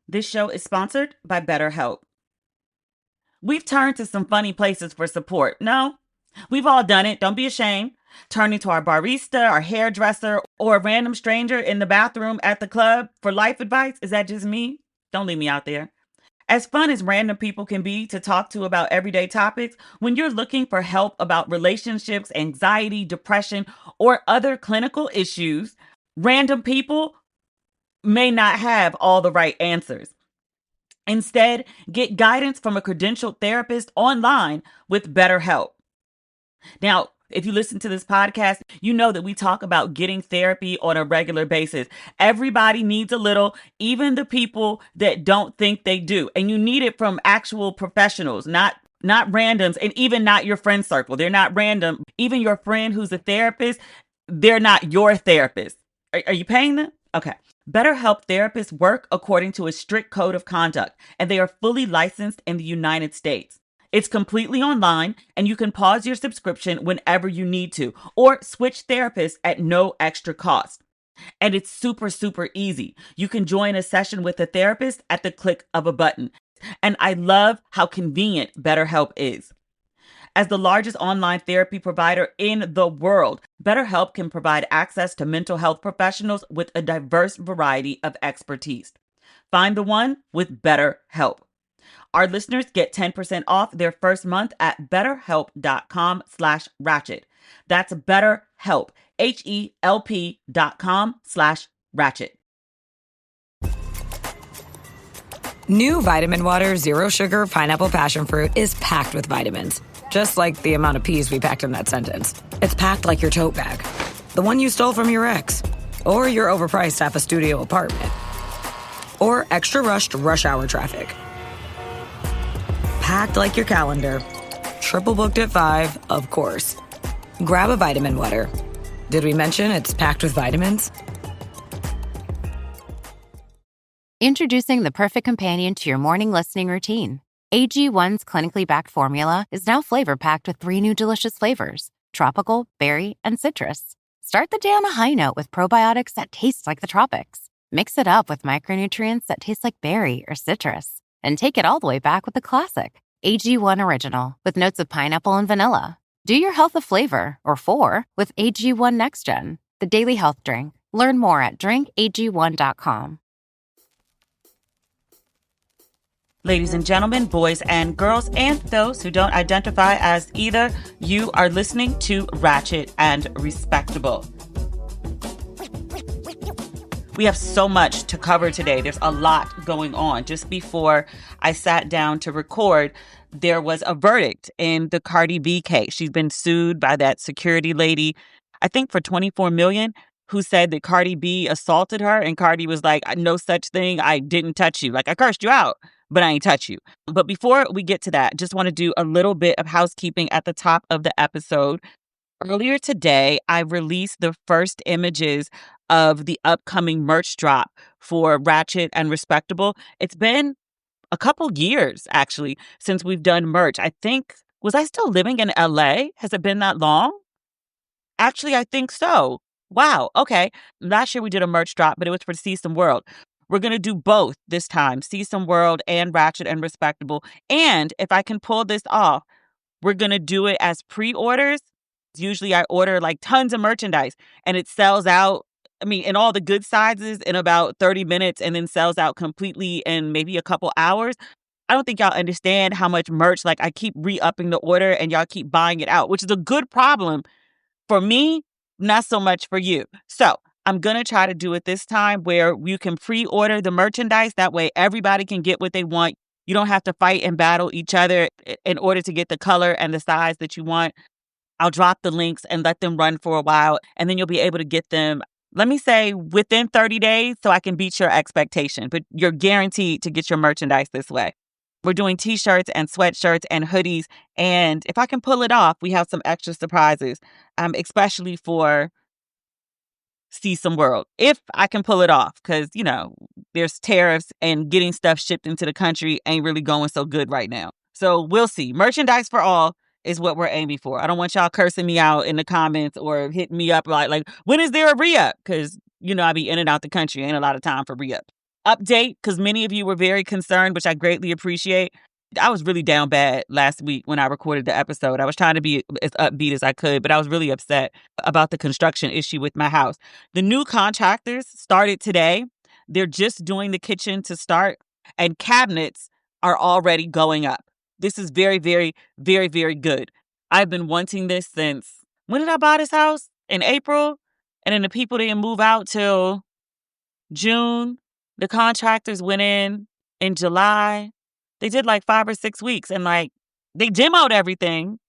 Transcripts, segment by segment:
This show is sponsored by BetterHelp. We've turned to some funny places for support. No? We've all done it. Don't be ashamed. Turning to our barista, our hairdresser, or a random stranger in the bathroom at the club for life advice. Is that just me? Don't leave me out there. As fun as random people can be to talk to about everyday topics, when you're looking for help about relationships, anxiety, depression, or other clinical issues, random people may not have all the right answers. Instead, get guidance from a credentialed therapist online with BetterHelp. Now, if you listen to this podcast, you know that we talk about getting therapy on a regular basis. Everybody needs a little, even the people that don't think they do. And you need it from actual professionals, not randoms, and even not your friend circle. They're not random. Even your friend who's a therapist, they're not your therapist. Are you paying them? Okay. BetterHelp therapists work according to a strict code of conduct, and they are fully licensed in the United States. It's completely online, and you can pause your subscription whenever you need to, or switch therapists at no extra cost. And it's super, super easy. You can join a session with a therapist at the click of a button. And I love how convenient BetterHelp is. As the largest online therapy provider in the world, BetterHelp can provide access to mental health professionals with a diverse variety of expertise. Find the one with BetterHelp. Our listeners get 10% off their first month at betterhelp.com/ratchet. That's BetterHelp, HELP.com/ratchet. New Vitamin Water Zero Sugar Pineapple Passion Fruit is packed with vitamins. Just like the amount of peas we packed in that sentence. It's packed like your tote bag. The one you stole from your ex. Or your overpriced half a studio apartment. Or extra rushed rush hour traffic. Packed like your calendar. Triple booked at 5, of course. Grab a Vitamin Water. Did we mention it's packed with vitamins? Introducing the perfect companion to your morning listening routine. AG1's clinically backed formula is now flavor-packed with 3 new delicious flavors: tropical, berry, and citrus. Start the day on a high note with probiotics that taste like the tropics. Mix it up with micronutrients that taste like berry or citrus. And take it all the way back with the classic, AG1 Original, with notes of pineapple and vanilla. Do your health a flavor, or 4, with AG1 Next Gen, the daily health drink. Learn more at drinkag1.com. Ladies and gentlemen, boys and girls, and those who don't identify as either, you are listening to Ratchet and Respectable. We have so much to cover today. There's a lot going on. Just before I sat down to record, there was a verdict in the Cardi B case. She's been sued by that security lady, I think for $24 million, who said that Cardi B assaulted her. And Cardi was like, no such thing. I didn't touch you. Like, I cursed you out, but I ain't touch you. But before we get to that, just want to do a little bit of housekeeping at the top of the episode. Earlier today, I released the first images of the upcoming merch drop for Ratchet and Respectable. It's been a couple years, actually, since we've done merch. I think, was I still living in LA? Has it been that long? Actually, I think so. Wow. Okay. Last year we did a merch drop, but it was for See Some World. We're going to do both this time, See Some World and Ratchet and Respectable. And if I can pull this off, we're going to do it as pre-orders. Usually I order like tons of merchandise and it sells out, in all the good sizes in about 30 minutes and then sells out completely in maybe a couple hours. I don't think y'all understand how much merch, like I keep re-upping the order and y'all keep buying it out, which is a good problem for me, not so much for you. So I'm going to try to do it this time where you can pre-order the merchandise. That way everybody can get what they want. You don't have to fight and battle each other in order to get the color and the size that you want. I'll drop the links and let them run for a while, and then you'll be able to get them, let me say, within 30 days so I can beat your expectation. But you're guaranteed to get your merchandise this way. We're doing t-shirts and sweatshirts and hoodies, and if I can pull it off, we have some extra surprises, especially for See Some World. If I can pull it off, because, there's tariffs and getting stuff shipped into the country ain't really going so good right now. So we'll see. Merchandise for all is what we're aiming for. I don't want y'all cursing me out in the comments or hitting me up like when is there a re-up? Because, I be in and out the country. Ain't a lot of time for re-up. update, because many of you were very concerned, which I greatly appreciate. I was really down bad last week when I recorded the episode. I was trying to be as upbeat as I could, but I was really upset about the construction issue with my house. The new contractors started today. They're just doing the kitchen to start, and cabinets are already going up. This is very, very, very, very good. I've been wanting this since, when did I buy this house? In April? And then the people didn't move out till June. The contractors went in July. They did like 5 or 6 weeks, and like they demoed everything.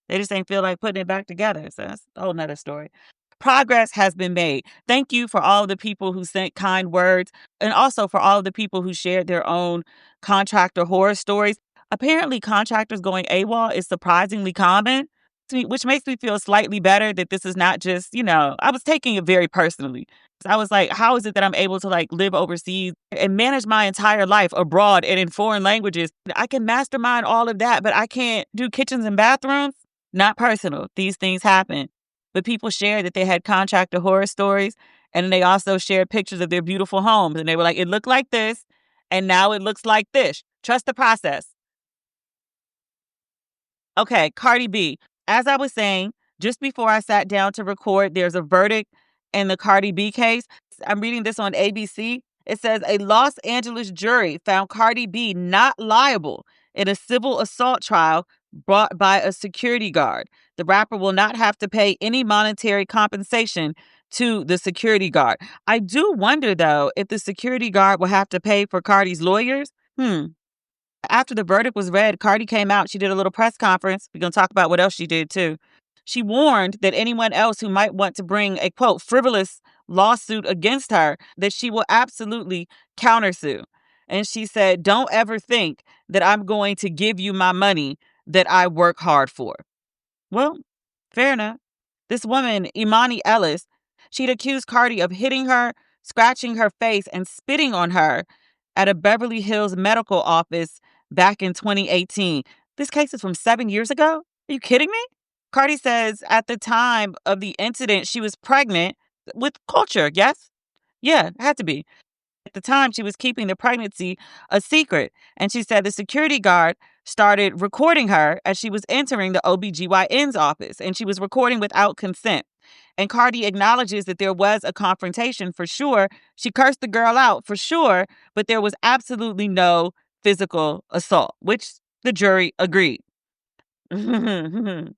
They just ain't feel like putting it back together. So that's a whole nother story. Progress has been made. Thank you for all of the people who sent kind words, and also for all of the people who shared their own contractor horror stories. Apparently, contractors going AWOL is surprisingly common, which makes me feel slightly better that this is not just, I was taking it very personally. I was like, how is it that I'm able to like live overseas and manage my entire life abroad and in foreign languages? I can mastermind all of that, but I can't do kitchens and bathrooms. Not personal. These things happen. But people shared that they had contractor horror stories, and they also shared pictures of their beautiful homes. And they were like, it looked like this, and now it looks like this. Trust the process. Okay, Cardi B. As I was saying, just before I sat down to record, there's a verdict in the Cardi B case. I'm reading this on ABC. It says a Los Angeles jury found Cardi B not liable in a civil assault trial brought by a security guard. The rapper will not have to pay any monetary compensation to the security guard. I do wonder, though, if the security guard will have to pay for Cardi's lawyers. After the verdict was read, Cardi came out. She did a little press conference. We're going to talk about what else she did, too. She warned that anyone else who might want to bring a, quote, frivolous lawsuit against her, that she will absolutely countersue. And she said, don't ever think that I'm going to give you my money that I work hard for. Well, fair enough. This woman, Imani Ellis, she'd accused Cardi of hitting her, scratching her face, and spitting on her at a Beverly Hills medical office back in 2018. This case is from 7 years ago? Are you kidding me? Cardi says at the time of the incident, she was pregnant with Culture, yes? Yeah, it had to be. At the time, she was keeping the pregnancy a secret. And she said the security guard started recording her as she was entering the OBGYN's office, and she was recording without consent. And Cardi acknowledges that there was a confrontation for sure. She cursed the girl out for sure, but there was absolutely no physical assault, which the jury agreed. The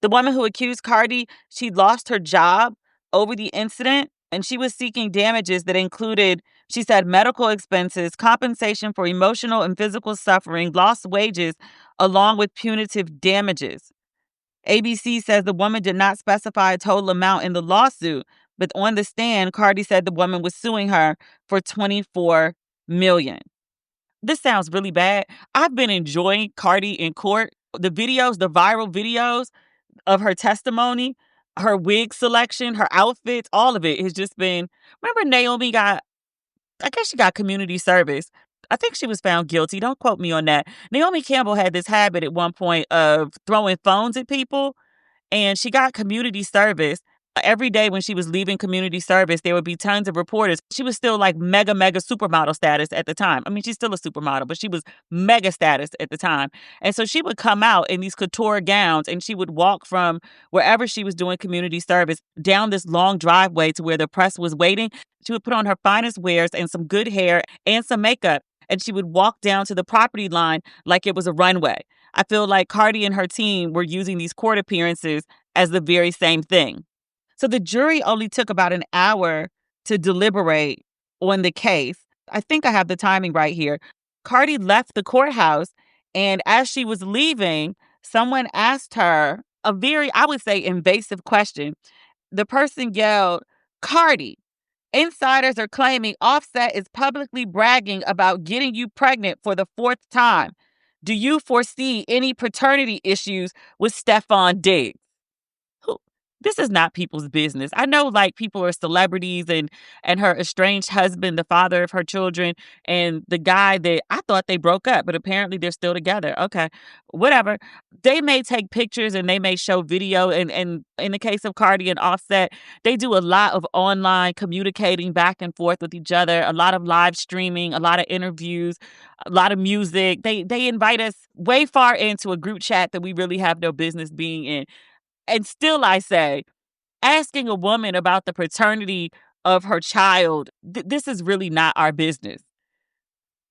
woman who accused Cardi, she lost her job over the incident, and she was seeking damages that included, she said, medical expenses, compensation for emotional and physical suffering, lost wages, along with punitive damages. ABC says the woman did not specify a total amount in the lawsuit, but on the stand, Cardi said the woman was suing her for $24 million. This sounds really bad. I've been enjoying Cardi in court. The videos, the viral videos of her testimony, her wig selection, her outfits, all of it has just been. Remember Naomi I guess she got community service. I think she was found guilty. Don't quote me on that. Naomi Campbell had this habit at one point of throwing phones at people, and she got community service. Every day when she was leaving community service, there would be tons of reporters. She was still like mega supermodel status at the time. I mean, she's still a supermodel, but she was mega status at the time. And so she would come out in these couture gowns, and she would walk from wherever she was doing community service down this long driveway to where the press was waiting. She would put on her finest wares and some good hair and some makeup, and she would walk down to the property line like it was a runway. I feel like Cardi and her team were using these court appearances as the very same thing. So the jury only took about an hour to deliberate on the case. I think I have the timing right here. Cardi left the courthouse, and as she was leaving, someone asked her a very, I would say, invasive question. The person yelled, "Cardi, insiders are claiming Offset is publicly bragging about getting you pregnant for the 4th time. Do you foresee any paternity issues with Stefan Diggs?" This is not people's business. I know like people are celebrities and her estranged husband, the father of her children, and the guy that I thought they broke up, but apparently they're still together. Okay. Whatever. They may take pictures and they may show video and in the case of Cardi and Offset, they do a lot of online communicating back and forth with each other, a lot of live streaming, a lot of interviews, a lot of music. They invite us way far into a group chat that we really have no business being in. And still I say, asking a woman about the paternity of her child, this is really not our business.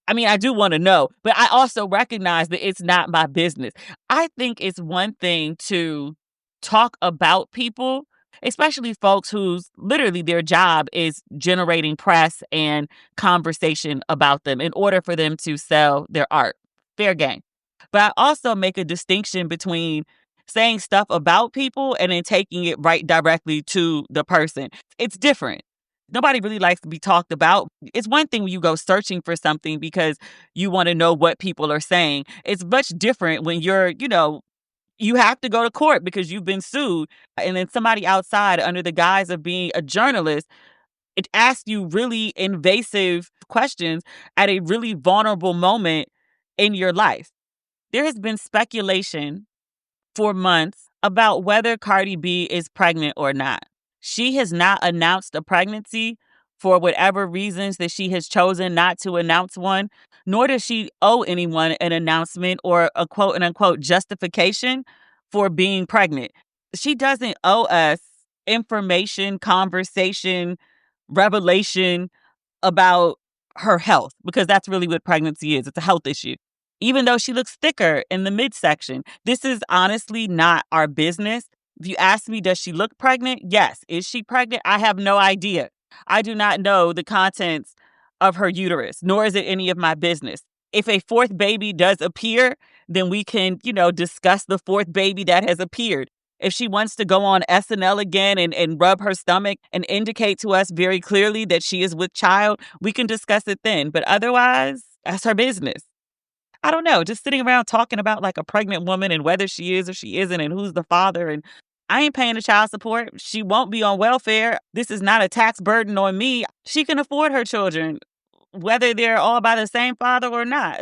I mean, I do want to know, but I also recognize that it's not my business. I think it's one thing to talk about people, especially folks whose literally their job is generating press and conversation about them in order for them to sell their art. Fair game. But I also make a distinction between saying stuff about people and then taking it right directly to the person. It's different. Nobody really likes to be talked about. It's one thing when you go searching for something because you want to know what people are saying. It's much different when you have to go to court because you've been sued. And then somebody outside, under the guise of being a journalist, it asks you really invasive questions at a really vulnerable moment in your life. There has been speculation for months about whether Cardi B is pregnant or not. She has not announced a pregnancy for whatever reasons that she has chosen not to announce one, nor does she owe anyone an announcement or a quote and unquote justification for being pregnant. She doesn't owe us information, conversation, revelation about her health, because that's really what pregnancy is. It's a health issue. Even though she looks thicker in the midsection, this is honestly not our business. If you ask me, does she look pregnant? Yes. Is she pregnant? I have no idea. I do not know the contents of her uterus, nor is it any of my business. If a fourth baby does appear, then we can, discuss the fourth baby that has appeared. If she wants to go on SNL again and rub her stomach and indicate to us very clearly that she is with child, we can discuss it then. But otherwise, that's her business. I don't know, just sitting around talking about like a pregnant woman and whether she is or she isn't and who's the father. And I ain't paying the child support. She won't be on welfare. This is not a tax burden on me. She can afford her children, whether they're all by the same father or not.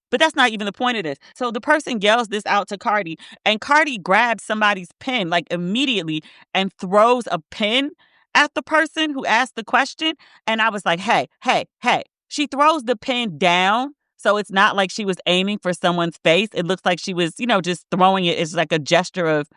But that's not even the point of this. So the person yells this out to Cardi, and Cardi grabs somebody's pen like immediately and throws a pen at the person who asked the question. And I was like, hey, hey, hey. She throws the pen down. So it's not like she was aiming for someone's face. It looks like she was, just throwing it as like a gesture of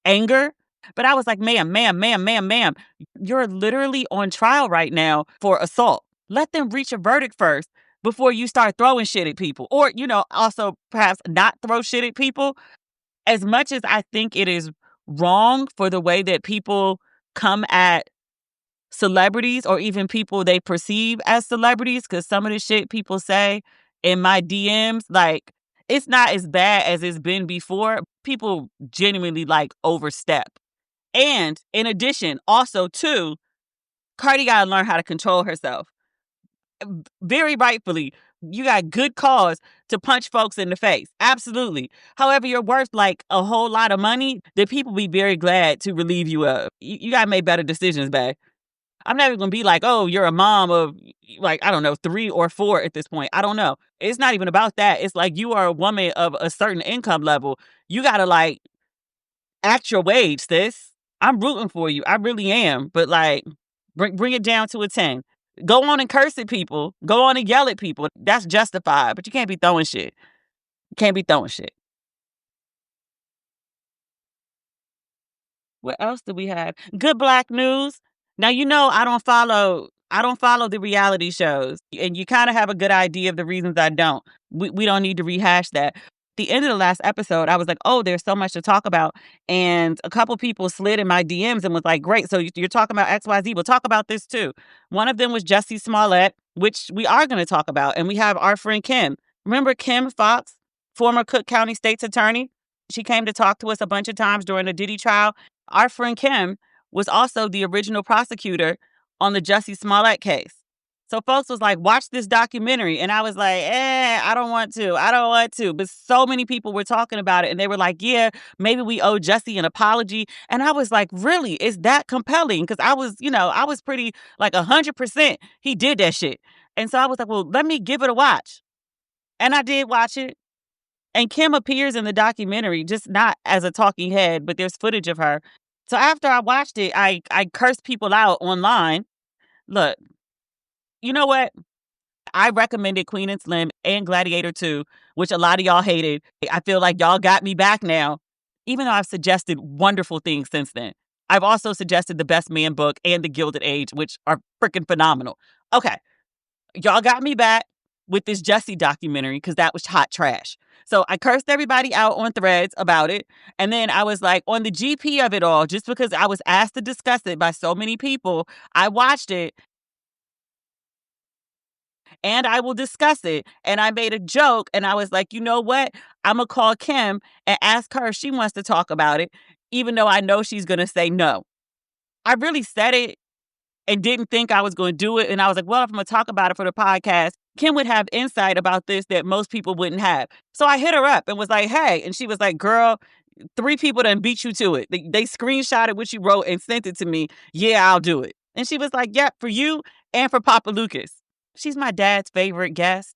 anger. But I was like, ma'am, you're literally on trial right now for assault. Let them reach a verdict first before you start throwing shit at people. Or, also perhaps not throw shit at people. As much as I think it is wrong for the way that people come at celebrities or even people they perceive as celebrities, because some of the shit people say in my DMs, like, it's not as bad as it's been before. People genuinely overstep. And in addition, also too, Cardi got to learn how to control herself. Very rightfully, you got good cause to punch folks in the face. Absolutely. However, you're worth a whole lot of money that people be very glad to relieve you of. You got to make better decisions, babe. I'm never going to be like, oh, you're a mom of I don't know, 3 or 4 at this point. I don't know. It's not even about that. It's like you are a woman of a certain income level. You got to act your wage, sis. I'm rooting for you. I really am. But bring it down to a 10. Go on and curse at people. Go on and yell at people. That's justified. But you can't be throwing shit. You can't be throwing shit. What else do we have? Good Black news. Now, I don't follow the reality shows, and you kind of have a good idea of the reasons I don't. We don't need to rehash that. The end of the last episode, I was like, oh, there's so much to talk about. And a couple people slid in my DMs and was like, great, so you're talking about XYZ. We'll talk about this too. One of them was Jussie Smollett, which we are going to talk about. And we have our friend Kim. Remember Kim Foxx, former Cook County State's attorney? She came to talk to us a bunch of times during the Diddy trial. Our friend Kim was also the original prosecutor on the Jussie Smollett case. So folks was like, watch this documentary. And I was like, I don't want to. But so many people were talking about it. And they were like, yeah, maybe we owe Jussie an apology. And I was like, really? Is that compelling? Because I was pretty like 100% he did that shit. And so I was like, well, let me give it a watch. And I did watch it. And Kim appears in the documentary, just not as a talking head, but there's footage of her. So after I watched it, I cursed people out online. Look, you know what? I recommended Queen and Slim and Gladiator 2, which a lot of y'all hated. I feel like y'all got me back now, even though I've suggested wonderful things since then. I've also suggested The Best Man book and The Gilded Age, which are freaking phenomenal. Okay, y'all got me back with this Jussie documentary because that was hot trash. So I cursed everybody out on Threads about it. And then I was like, on the GP of it all, just because I was asked to discuss it by so many people, I watched it and I will discuss it. And I made a joke and I was like, you know what? I'm going to call Kim and ask her if she wants to talk about it, even though I know she's going to say no. I really said it and didn't think I was going to do it. And I was like, well, if I'm going to talk about it for the podcast, Kim would have insight about this that most people wouldn't have. So I hit her up and was like, hey. And she was like, girl, 3 people done beat you to it. They screenshotted what you wrote and sent it to me. Yeah, I'll do it. And she was like, yep, for you and for Papa Lucas. She's my dad's favorite guest.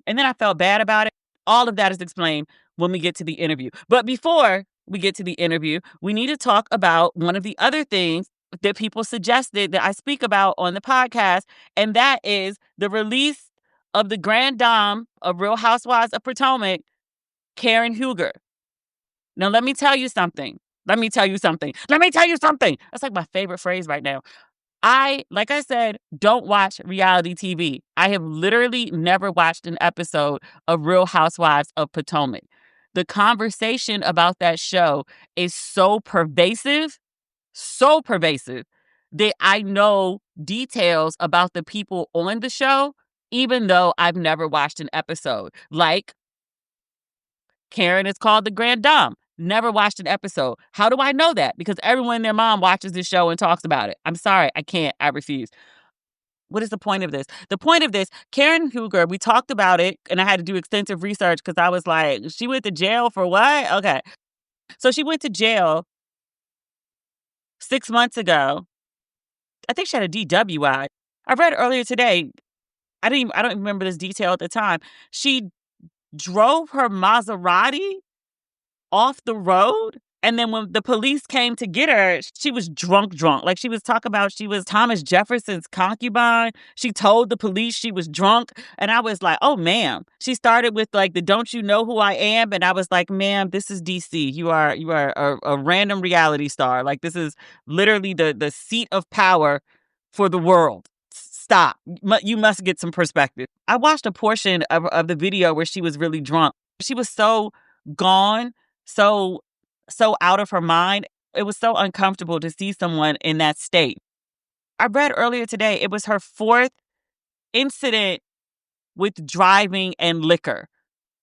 And then I felt bad about it. All of that is explained when we get to the interview. But before we get to the interview, we need to talk about one of the other things that people suggested that I speak about on the podcast, and that is the release of the Grand Dame of Real Housewives of Potomac, Karen Huger. Now, let me tell you something. That's like my favorite phrase right now. Like I said, don't watch reality TV. I have literally never watched an episode of Real Housewives of Potomac. The conversation about that show is so pervasive that I know details about the people on the show, even though I've never watched an episode. Like, Karen is called the Grand Dame. Never watched an episode. How do I know that? Because everyone and their mom watches this show and talks about it. I'm sorry. I can't. I refuse. What is the point of this? The point of this, Karen Huger, we talked about it, and I had to do extensive research because I was like, she went to jail for what? Okay. So she went to jail 6 months ago. I think she had a DWI. I read earlier today, I don't remember this detail at the time. She drove her Maserati off the road. And then when the police came to get her, she was drunk. Like, she was talking about she was Thomas Jefferson's concubine. She told the police she was drunk. And I was like, oh, ma'am. She started with like the don't you know who I am? And I was like, ma'am, this is DC. You are a random reality star. Like, this is literally the seat of power for the world. Stop. You must get some perspective. I watched a portion of the video where she was really drunk. She was so gone, so out of her mind. It was so uncomfortable to see someone in that state. I read earlier today, it was her 4th incident with driving and liquor.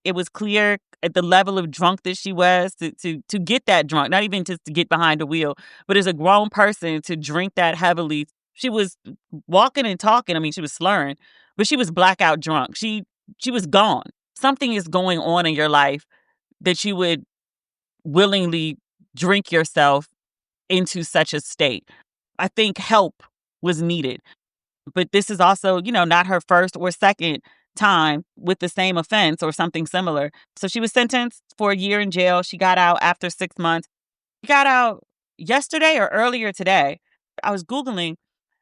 It was clear at the level of drunk that she was to get that drunk, not even just to get behind the wheel, but as a grown person to drink that heavily. She was walking and talking. I mean, she was slurring, but she was blackout drunk. She was gone. Something is going on in your life that you would willingly drink yourself into such a state. I think help was needed. But this is also, not her first or second time with the same offense or something similar. So she was sentenced for a year in jail. She got out after 6 months. She got out yesterday or earlier today. I was Googling,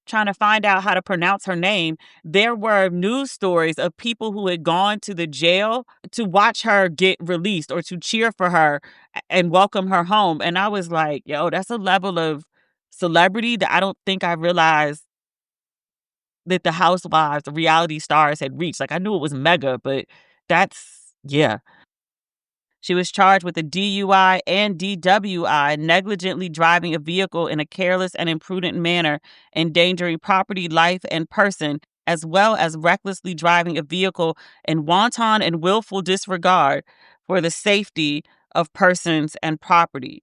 trying to find out how to pronounce her name. There were news stories of people who had gone to the jail to watch her get released or to cheer for her and welcome her home. And I was like, yo, that's a level of celebrity that I don't think I realized that the housewives, the reality stars had reached. Like, I knew it was mega, but yeah. She was charged with a DUI and DWI, negligently driving a vehicle in a careless and imprudent manner, endangering property, life, and person, as well as recklessly driving a vehicle in wanton and willful disregard for the safety of persons and property.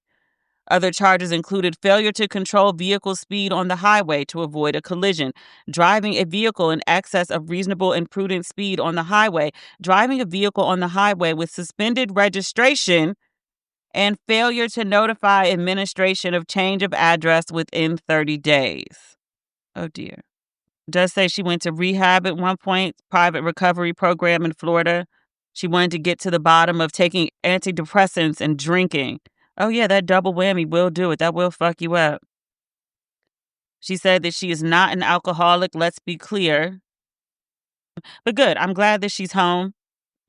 Other charges included failure to control vehicle speed on the highway to avoid a collision, driving a vehicle in excess of reasonable and prudent speed on the highway, driving a vehicle on the highway with suspended registration, and failure to notify administration of change of address within 30 days. Oh, dear. Does say she went to rehab at one point, private recovery program in Florida. She wanted to get to the bottom of taking antidepressants and drinking. Oh, yeah, that double whammy will do it. That will fuck you up. She said that she is not an alcoholic, let's be clear. But good, I'm glad that she's home.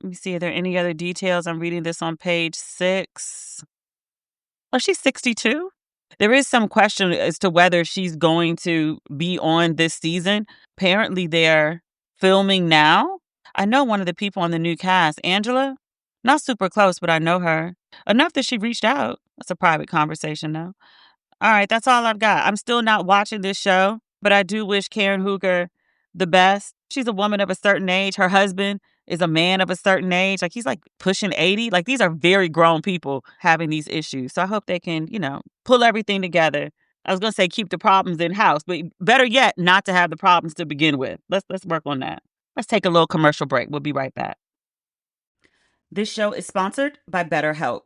Let me see, are there any other details? I'm reading this on page 6. Oh, she's 62? There is some question as to whether she's going to be on this season. Apparently, they're filming now. I know one of the people on the new cast, Angela. Not super close, but I know her. Enough that she reached out. That's a private conversation, though. All right, that's all I've got. I'm still not watching this show, but I do wish Karen Hooker the best. She's a woman of a certain age. Her husband is a man of a certain age. Like, he's like pushing 80. Like, these are very grown people having these issues. So I hope they can, pull everything together. I was going to say keep the problems in-house, but better yet, not to have the problems to begin with. Let's work on that. Let's take a little commercial break. We'll be right back. This show is sponsored by BetterHelp.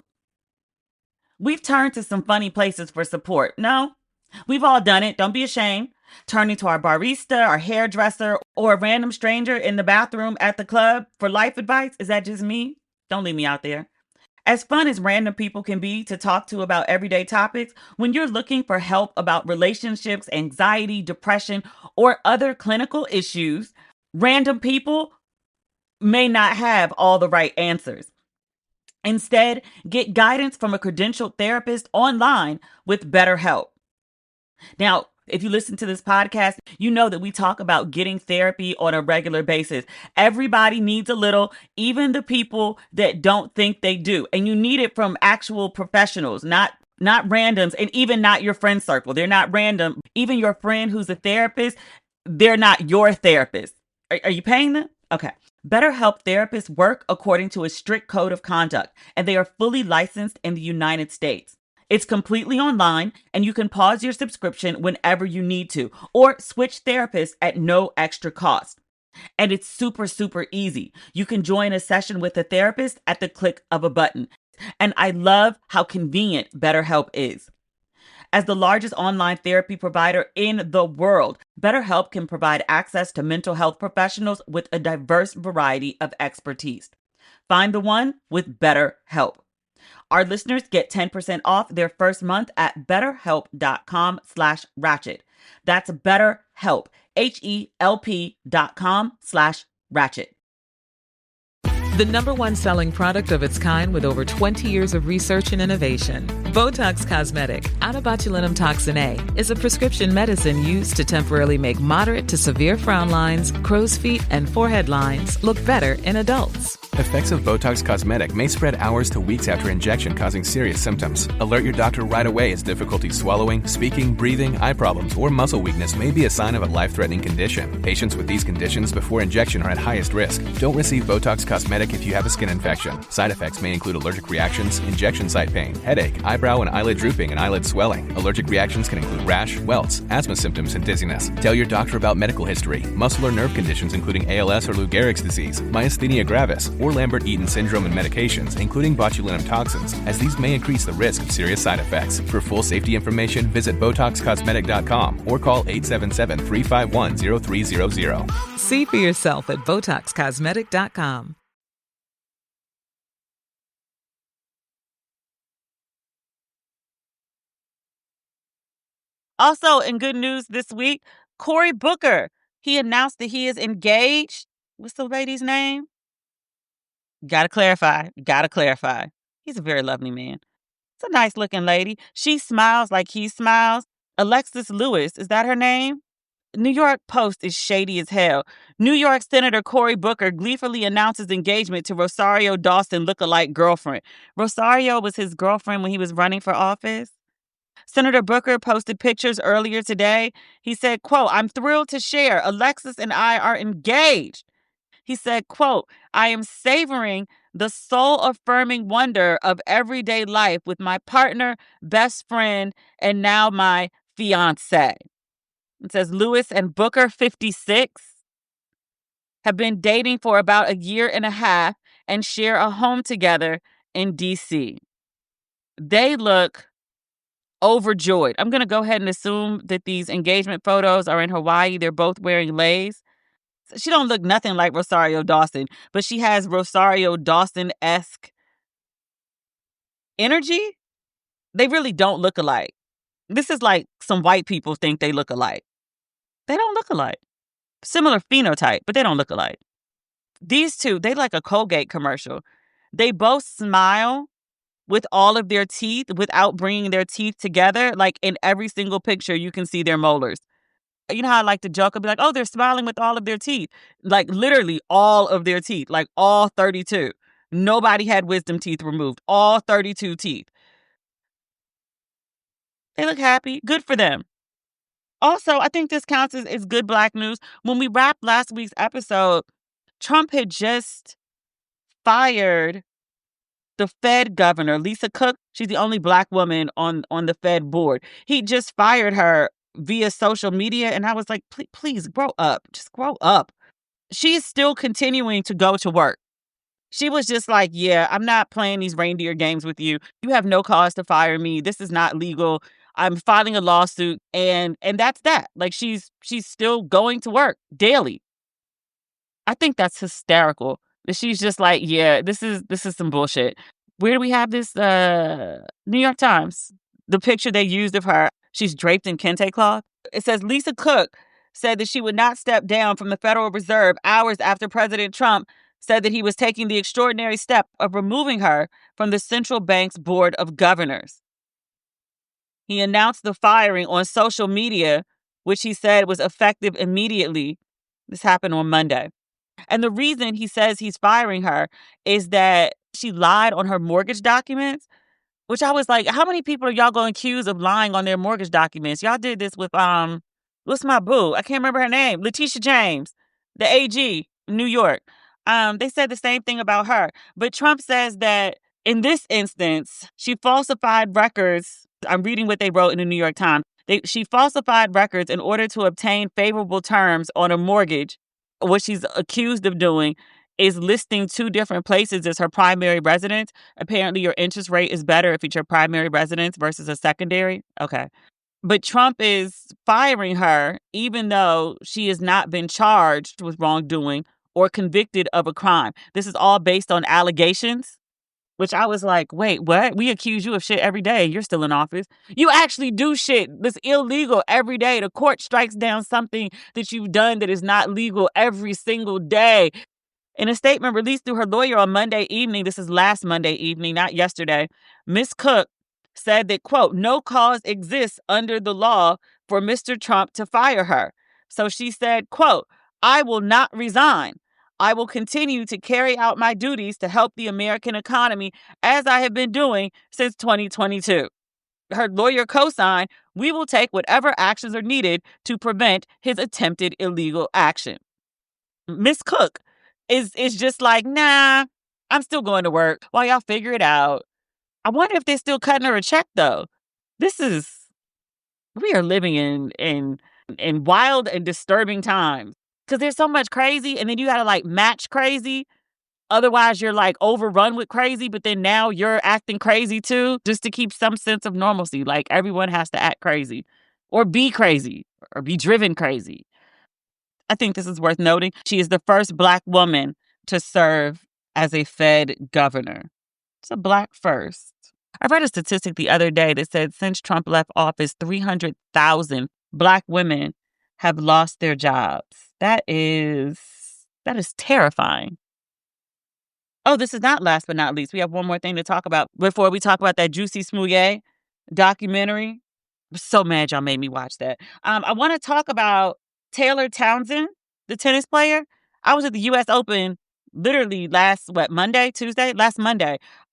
We've turned to some funny places for support. No? We've all done it. Don't be ashamed. Turning to our barista, our hairdresser, or a random stranger in the bathroom at the club for life advice. Is that just me? Don't leave me out there. As fun as random people can be to talk to about everyday topics, when you're looking for help about relationships, anxiety, depression, or other clinical issues, random people may not have all the right answers. Instead, get guidance from a credentialed therapist online with BetterHelp. Now, if you listen to this podcast, you know that we talk about getting therapy on a regular basis. Everybody needs a little, even the people that don't think they do. And you need it from actual professionals, not randoms, and even not your friend circle. They're not random. Even your friend who's a therapist, they're not your therapist. Are you paying them? Okay. BetterHelp therapists work according to a strict code of conduct, and they are fully licensed in the United States. It's completely online, and you can pause your subscription whenever you need to, or switch therapists at no extra cost. And it's super, super easy. You can join a session with a therapist at the click of a button. And I love how convenient BetterHelp is. As the largest online therapy provider in the world, BetterHelp can provide access to mental health professionals with a diverse variety of expertise. Find the one with BetterHelp. Our listeners get 10% off their first month at betterhelp.com/ratchet. That's BetterHelp, HELP.com/ratchet. The number one selling product of its kind with over 20 years of research and innovation. Botox Cosmetic, out of botulinum toxin A, is a prescription medicine used to temporarily make moderate to severe frown lines, crow's feet, and forehead lines look better in adults. Effects of Botox Cosmetic may spread hours to weeks after injection, causing serious symptoms. Alert your doctor right away as difficulty swallowing, speaking, breathing, eye problems, or muscle weakness may be a sign of a life-threatening condition. Patients with these conditions before injection are at highest risk. Don't receive Botox Cosmetic if you have a skin infection. Side effects may include allergic reactions, injection site pain, headache, eyebrow and eyelid drooping, and eyelid swelling. Allergic reactions can include rash, welts, asthma symptoms, and dizziness. Tell your doctor about medical history, muscle or nerve conditions including ALS or Lou Gehrig's disease, myasthenia gravis, or Lambert-Eaton syndrome and medications, including botulinum toxins, as these may increase the risk of serious side effects. For full safety information, visit BotoxCosmetic.com or call 877-351-0300. See for yourself at BotoxCosmetic.com. Also, in good news this week, Cory Booker, he announced that he is engaged. What's the lady's name? Gotta clarify. He's a very lovely man. It's a nice looking lady. She smiles like he smiles. Alexis Lewis, is that her name? New York Post is shady as hell. New York Senator Cory Booker gleefully announces engagement to Rosario Dawson lookalike girlfriend. Rosario was his girlfriend when he was running for office. Senator Booker posted pictures earlier today. He said, quote, "I'm thrilled to share Alexis and I are engaged." He said, quote, "I am savoring the soul-affirming wonder of everyday life with my partner, best friend, and now my fiancé. It says Lewis and Booker, 56, have been dating for about a year and a half and share a home together in D.C. They look overjoyed. I'm going to go ahead and assume that these engagement photos are in Hawaii. They're both wearing leis. She don't look nothing like Rosario Dawson, but she has Rosario Dawson-esque energy. They really don't look alike. This is like some white people think they look alike. They don't look alike. Similar phenotype, but they don't look alike. These two, they like a Colgate commercial. They both smile with all of their teeth without bringing their teeth together. Like in every single picture, you can see their molars. You know how I like to joke? I'll be like, oh, they're smiling with all of their teeth. Like literally all of their teeth, like all 32. Nobody had wisdom teeth removed. All 32 teeth. They look happy. Good for them. Also, I think this counts as good Black news. When we wrapped last week's episode, Trump had just fired the Fed governor, Lisa Cook. She's the only Black woman on the Fed board. He just fired her via social media. And I was like, please grow up. Just grow up. She's still continuing to go to work. She was just like, yeah, I'm not playing these reindeer games with you. You have no cause to fire me. This is not legal. I'm filing a lawsuit. And that's that. Like she's still going to work daily. I think that's hysterical. That she's just like, yeah, this is some bullshit. Where do we have this? New York Times. The picture they used of her, she's draped in kente cloth. It says Lisa Cook said that she would not step down from the Federal Reserve hours after President Trump said that he was taking the extraordinary step of removing her from the central bank's board of governors. He announced the firing on social media, which he said was effective immediately. This happened on Monday. And the reason he says he's firing her is that she lied on her mortgage documents, which I was like, how many people are y'all going to accuse of lying on their mortgage documents? Y'all did this with, what's my boo? I can't remember her name. Letitia James, the AG, New York. They said the same thing about her. But Trump says that in this instance, she falsified records. I'm reading what they wrote in the New York Times. She falsified records in order to obtain favorable terms on a mortgage. What she's accused of doing is listing two different places as her primary residence. Apparently, your interest rate is better if it's your primary residence versus a secondary. Okay. But Trump is firing her even though she has not been charged with wrongdoing or convicted of a crime. This is all based on allegations, which I was like, wait, what? We accuse you of shit every day. You're still in office. You actually do shit that's illegal every day. The court strikes down something that you've done that is not legal every single day. In a statement released through her lawyer on Monday evening, this is last Monday evening, not yesterday, Ms. Cook said that, quote, no cause exists under the law for Mr. Trump to fire her. So she said, quote, I will not resign. I will continue to carry out my duties to help the American economy as I have been doing since 2022. Her lawyer co-signed, we will take whatever actions are needed to prevent his attempted illegal action. Miss Cook is just like, nah, I'm still going to work while y'all figure it out. I wonder if they're still cutting her a check, though. We are living in wild and disturbing times. Because there's so much crazy, and then you got to, like, match crazy. Otherwise, you're, like, overrun with crazy, but then now you're acting crazy, too, just to keep some sense of normalcy. Like, everyone has to act crazy or be driven crazy. I think this is worth noting. She is the first Black woman to serve as a Fed governor. It's a Black first. I read a statistic the other day that said since Trump left office, 300,000 Black women have lost their jobs. That is terrifying. Oh, this is not last but not least. We have one more thing to talk about before we talk about that Jussie Smollett documentary. I'm so mad y'all made me watch that. I want to talk about Taylor Townsend, the tennis player. I was at the U.S. Open literally last Monday.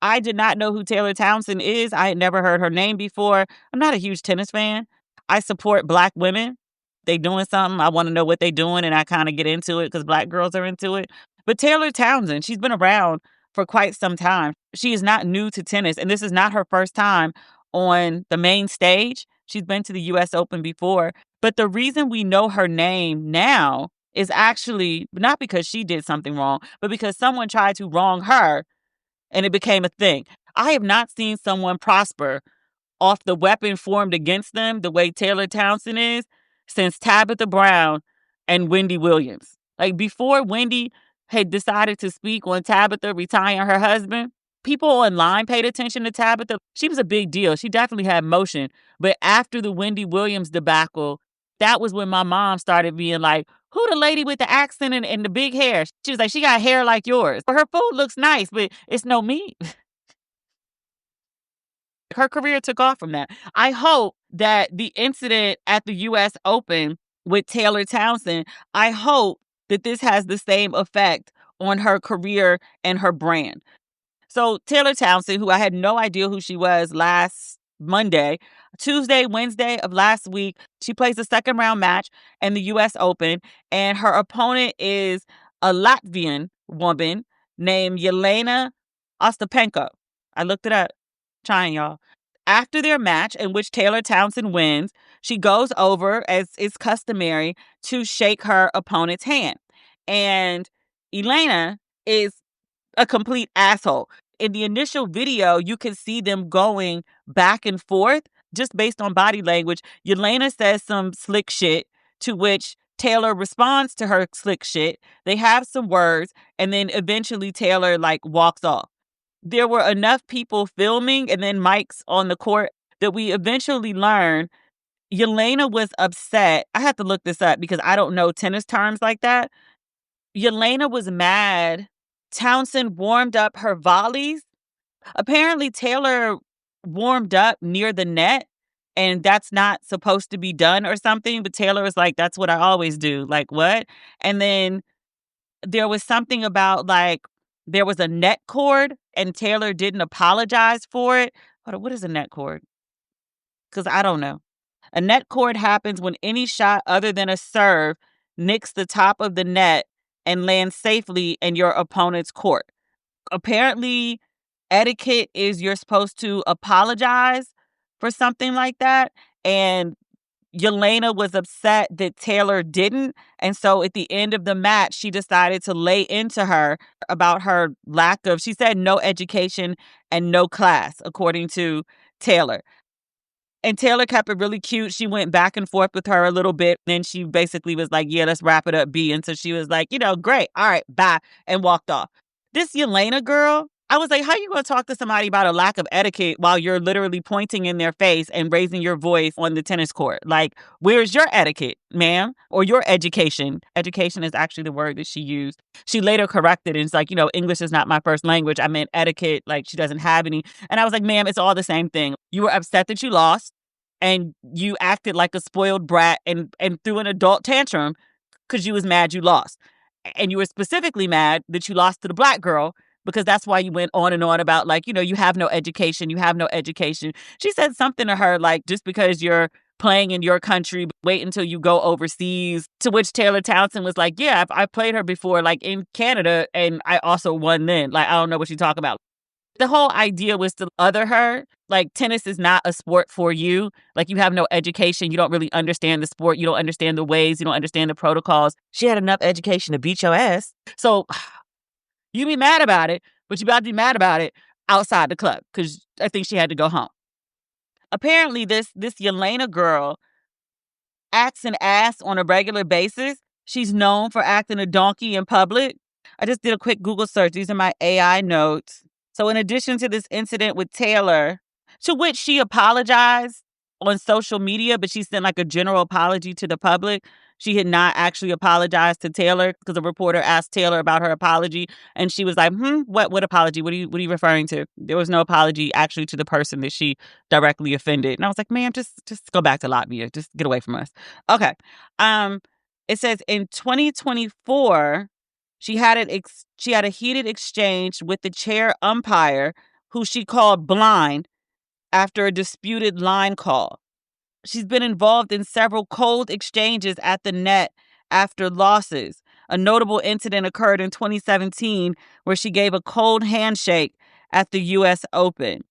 I did not know who Taylor Townsend is. I had never heard her name before. I'm not a huge tennis fan. I support Black women. They doing something, I want to know what they doing, and I kind of get into it because Black girls are into it. But Taylor Townsend, she's been around for quite some time. She is not new to tennis, and this is not her first time on the main stage. She's been to the U.S. Open before. But the reason we know her name now is actually not because she did something wrong, but because someone tried to wrong her and it became a thing. I have not seen someone prosper off the weapon formed against them the way Taylor Townsend is since Tabitha Brown and Wendy Williams. Like before Wendy had decided to speak on Tabitha retiring her husband, people online paid attention to Tabitha. She was a big deal. She definitely had motion. But after the Wendy Williams debacle, that was when my mom started being like, who the lady with the accent and the big hair? She was like, she got hair like yours. Her food looks nice, but it's no meat. Her career took off from that. I hope that the incident at the U.S. Open with Taylor Townsend, I hope that this has the same effect on her career and her brand. So Taylor Townsend, who I had no idea who she was last Monday, Tuesday, Wednesday of last week, she plays a second round match in the U.S. Open, and her opponent is a Latvian woman named Jelena Ostapenko. I looked it up. Trying, y'all. After their match, in which Taylor Townsend wins, she goes over, as is customary, to shake her opponent's hand. And Elena is a complete asshole. In the initial video, you can see them going back and forth just based on body language. Yelena says some slick shit, to which Taylor responds to her slick shit. They have some words, and then eventually Taylor walks off. There were enough people filming and then mics on the court that we eventually learned Yelena was upset. I have to look this up because I don't know tennis terms like that. Yelena was mad. Townsend warmed up her volleys. Apparently, Taylor warmed up near the net, and that's not supposed to be done or something. But Taylor was like, that's what I always do. Like, what? And then there was something about there was a net cord and Taylor didn't apologize for it. Hold on, what is a net cord? Because I don't know. A net cord happens when any shot other than a serve nicks the top of the net and lands safely in your opponent's court. Apparently, etiquette is you're supposed to apologize for something like that. And Yelena was upset that Taylor didn't. And so at the end of the match, she decided to lay into her about her she said no education and no class, according to Taylor. And Taylor kept it really cute. She went back and forth with her a little bit. Then she basically was like, yeah, let's wrap it up, B. And so she was like, great. All right, bye. And walked off. This Yelena girl, I was like, how you going to talk to somebody about a lack of etiquette while you're literally pointing in their face and raising your voice on the tennis court? Like, where's your etiquette, ma'am? Or your education? Education is actually the word that she used. She later corrected and it's like, English is not my first language. I meant etiquette. Like, she doesn't have any. And I was like, ma'am, it's all the same thing. You were upset that you lost and you acted like a spoiled brat and threw an adult tantrum because you was mad you lost. And you were specifically mad that you lost to the black girl because that's why you went on and on about you have no education, you have no education. She said something to her just because you're playing in your country, wait until you go overseas. To which Taylor Townsend was like, yeah, I've played her before, in Canada, and I also won then. I don't know what you talk about. The whole idea was to other her. Tennis is not a sport for you. You have no education. You don't really understand the sport. You don't understand the ways. You don't understand the protocols. She had enough education to beat your ass. So you be mad about it, but you about to be mad about it outside the club because I think she had to go home. Apparently, this Yelena girl acts an ass on a regular basis. She's known for acting a donkey in public. I just did a quick Google search. These are my AI notes. So in addition to this incident with Taylor, to which she apologized on social media, but she sent a general apology to the public. She had not actually apologized to Taylor because a reporter asked Taylor about her apology. And she was like, what apology? What are you referring to? There was no apology actually to the person that she directly offended. And I was like, ma'am, just go back to Latvia. Just get away from us. Okay. It says in 2024, she had a heated exchange with the chair umpire, who she called blind, after a disputed line call. She's been involved in several cold exchanges at the net after losses. A notable incident occurred in 2017 where she gave a cold handshake at the U.S. Open.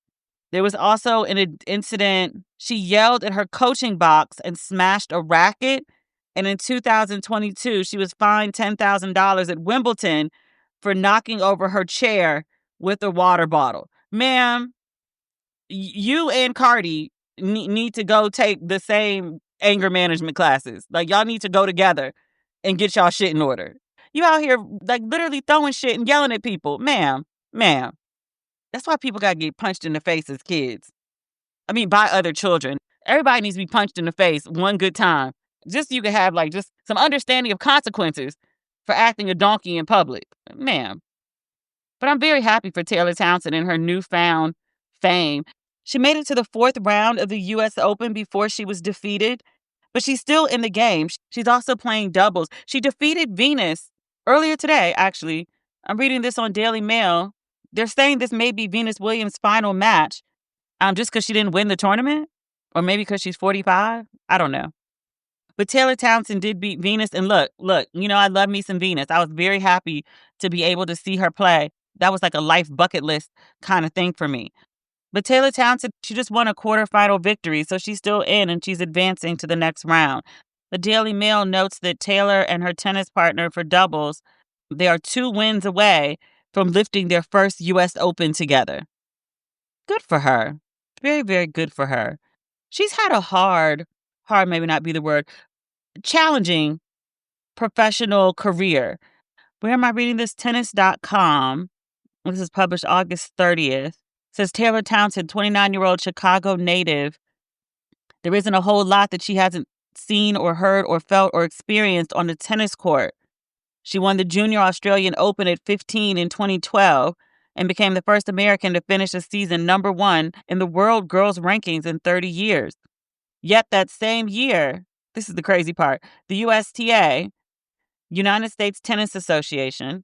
There was also an incident. She yelled at her coaching box and smashed a racket. And in 2022, she was fined $10,000 at Wimbledon for knocking over her chair with a water bottle. Ma'am, you and Cardi need to go take the same anger management classes. Like, y'all need to go together and get y'all shit in order. You out here, like, literally throwing shit and yelling at people. Ma'am. That's why people gotta get punched in the face as kids. I mean, by other children. Everybody needs to be punched in the face one good time. Just so you can have, like, just some understanding of consequences for acting a donkey in public. Ma'am. But I'm very happy for Taylor Townsend and her newfound fame. She made it to the fourth round of the U.S. Open before she was defeated, but she's still in the game. She's also playing doubles. She defeated Venus earlier today, actually. I'm reading this on Daily Mail. They're saying this may be Venus Williams' final match, just because she didn't win the tournament, or maybe because she's 45. I don't know. But Taylor Townsend did beat Venus, and look, I love me some Venus. I was very happy to be able to see her play. That was like a life bucket list kind of thing for me. But Taylor Townsend, she just won a quarterfinal victory, so she's still in and she's advancing to the next round. The Daily Mail notes that Taylor and her tennis partner for doubles, they are 2 wins away from lifting their first U.S. Open together. Good for her. Very, very good for her. She's had a hard maybe not be the word, challenging professional career. Where am I reading this? Tennis.com. This is published August 30th. It says Taylor Townsend, 29-year-old Chicago native. There isn't a whole lot that she hasn't seen or heard or felt or experienced on the tennis court. She won the Junior Australian Open at 15 in 2012 and became the first American to finish a season number 1 in the world girls rankings in 30 years. Yet that same year, this is the crazy part, the USTA, United States Tennis Association,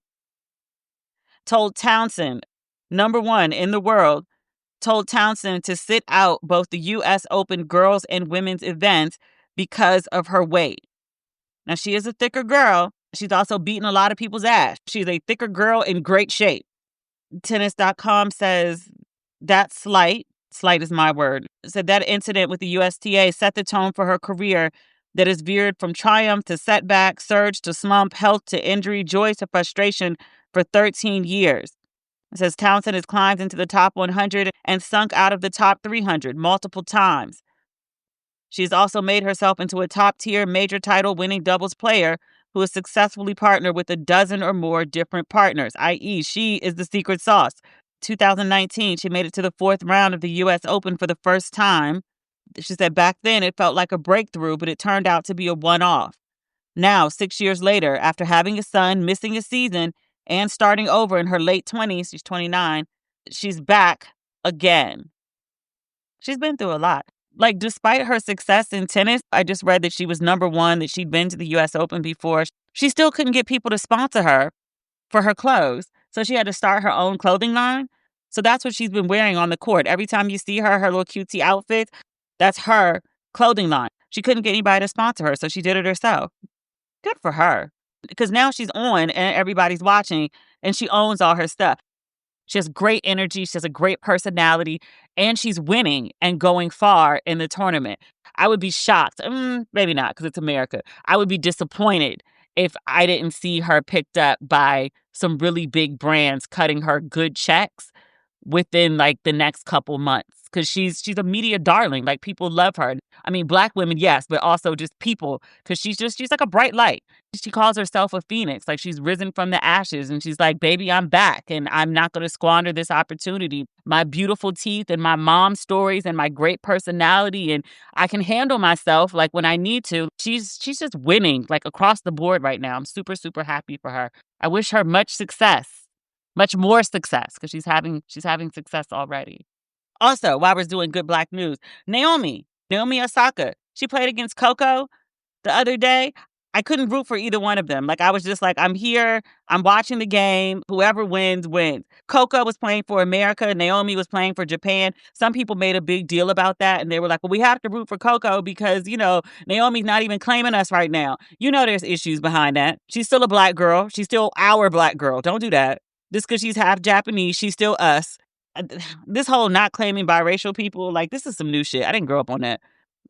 told Townsend, number 1 in the world, told Townsend to sit out both the U.S. Open girls and women's events because of her weight. Now, she is a thicker girl. She's also beaten a lot of people's ass. She's a thicker girl in great shape. Tennis.com says that slight is my word, said that incident with the USTA set the tone for her career that has veered from triumph to setback, surge to slump, health to injury, joy to frustration for 13 years. It says Townsend has climbed into the top 100 and sunk out of the top 300 multiple times. She's also made herself into a top-tier major title-winning doubles player who has successfully partnered with a dozen or more different partners, i.e., she is the secret sauce. 2019, she made it to the 4th round of the U.S. Open for the first time. She said back then it felt like a breakthrough, but it turned out to be a one-off. Now, 6 years later, after having a son, missing a season, and starting over in her late 20s, she's 29, she's back again. She's been through a lot. Like, despite her success in tennis, I just read that she was number 1, that she'd been to the U.S. Open before. She still couldn't get people to sponsor her for her clothes. So she had to start her own clothing line. So that's what she's been wearing on the court. Every time you see her little cutesy outfit, that's her clothing line. She couldn't get anybody to sponsor her, so she did it herself. Good for her. Because now she's on and everybody's watching and she owns all her stuff. She has great energy. She has a great personality. And she's winning and going far in the tournament. I would be shocked. Maybe not, because it's America. I would be disappointed if I didn't see her picked up by some really big brands cutting her good checks within like the next couple months. Because she's a media darling. Like, people love her. I mean, Black women, yes, but also just people. Because she's like a bright light. She calls herself a phoenix. Like, she's risen from the ashes. And she's like, baby, I'm back. And I'm not going to squander this opportunity. My beautiful teeth and my mom stories and my great personality. And I can handle myself like when I need to. She's just winning like across the board right now. I'm super, super happy for her. I wish her much success. Much more success. Because she's having success already. Also, while we're doing good Black news, Naomi Osaka, she played against Coco the other day. I couldn't root for either one of them. Like, I was just like, I'm here. I'm watching the game. Whoever wins, wins. Coco was playing for America. Naomi was playing for Japan. Some people made a big deal about that. And they were like, well, we have to root for Coco because, Naomi's not even claiming us right now. There's issues behind that. She's still a black girl. She's still our black girl. Don't do that. Just because she's half Japanese, she's still us. This whole not claiming biracial people, like, this is some new shit. I didn't grow up on that.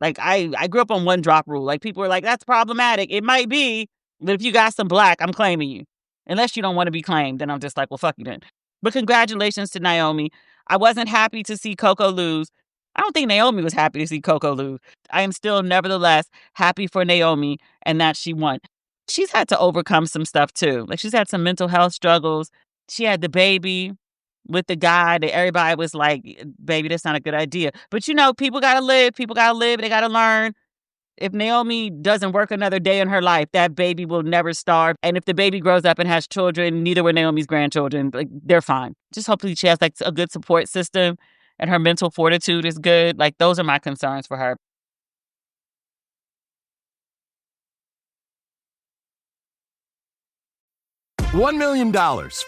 Like, I grew up on one drop rule. Like, people were like, that's problematic. It might be, but if you got some black, I'm claiming you. Unless you don't want to be claimed, then I'm just like, well, fuck you then. But congratulations to Naomi. I wasn't happy to see Coco lose. I don't think Naomi was happy to see Coco lose. I am still, nevertheless, happy for Naomi and that she won. She's had to overcome some stuff, too. Like, she's had some mental health struggles. She had the baby with the guy that everybody was like, baby, that's not a good idea. But, people got to live. People got to live. They got to learn. If Naomi doesn't work another day in her life, that baby will never starve. And if the baby grows up and has children, neither were Naomi's grandchildren. Like, they're fine. Just hopefully she has like a good support system and her mental fortitude is good. Like, those are my concerns for her. $1 million,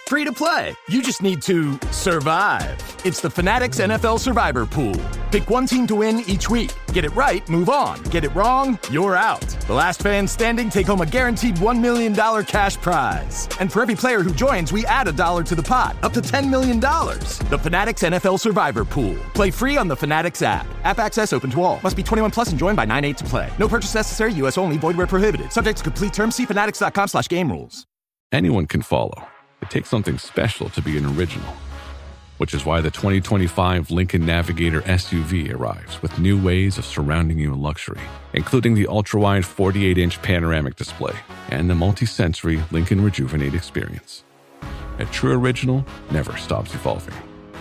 free to play. You just need to survive. It's the Fanatics NFL Survivor Pool. Pick one team to win each week. Get it right, move on. Get it wrong, you're out. The last fan standing take home a guaranteed $1 million cash prize. And for every player who joins, we add $1 to the pot, up to $10 million. The Fanatics NFL Survivor Pool. Play free on the Fanatics app. App access open to all. Must be 21 plus and joined by 9/8 to play. No purchase necessary. U.S. only. Void where prohibited. Subject to complete terms. See fanatics.com/game rules. Anyone can follow. It takes something special to be an original, which is why the 2025 Lincoln Navigator SUV arrives with new ways of surrounding you in luxury, including the ultra-wide 48-inch panoramic display and the multi-sensory Lincoln Rejuvenate experience. A true original never stops evolving.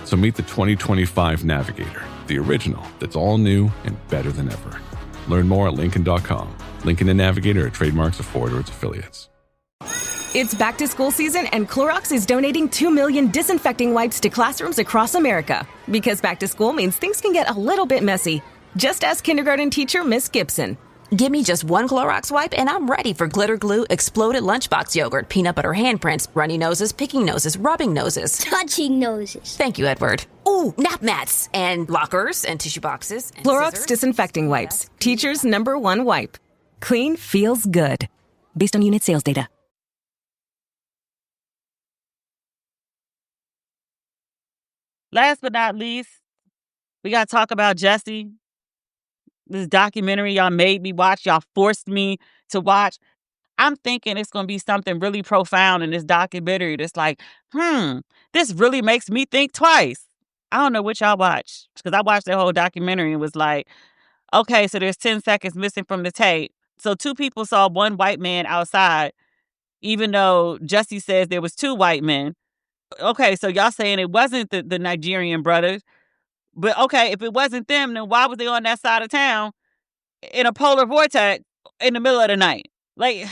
So meet the 2025 Navigator, the original that's all new and better than ever. Learn more at Lincoln.com. Lincoln and Navigator are trademarks of Ford or its affiliates. It's back to school season, and Clorox is donating 2 million disinfecting wipes to classrooms across America. Because back to school means things can get a little bit messy. Just ask kindergarten teacher Miss Gibson. Give me just one Clorox wipe and I'm ready for glitter glue, exploded lunchbox yogurt, peanut butter handprints, runny noses, picking noses, rubbing noses. Touching noses. Thank you, Edward. Ooh, nap mats and lockers and tissue boxes. And Clorox scissors. disinfecting wipes. Teacher's #1 wipe. Clean feels good. Based on unit sales data. Last but not least, we got to talk about Jussie. This documentary y'all made me watch. Y'all forced me to watch. I'm thinking it's going to be something really profound in this documentary that's like, this really makes me think twice. I don't know what y'all watch, because I watched the whole documentary and was like, okay, so there's 10 seconds missing from the tape. So 2 people saw one white man outside, even though Jussie says there was 2 white men. Okay, so y'all saying it wasn't the Nigerian brothers. But okay, if it wasn't them, then why was they on that side of town in a polar vortex in the middle of the night? Like,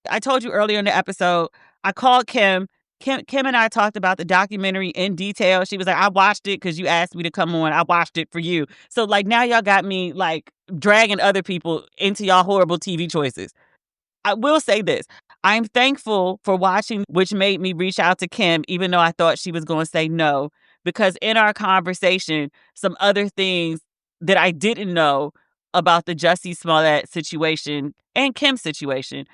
I told you earlier in the episode, I called Kim. Kim and I talked about the documentary in detail. She was like, I watched it because you asked me to come on. I watched it for you. So, like, now y'all got me, like, dragging other people into y'all horrible TV choices. I will say this. I'm thankful for watching, which made me reach out to Kim, even though I thought she was going to say no. Because in our conversation, some other things that I didn't know about the Jussie Smollett situation and Kim's situation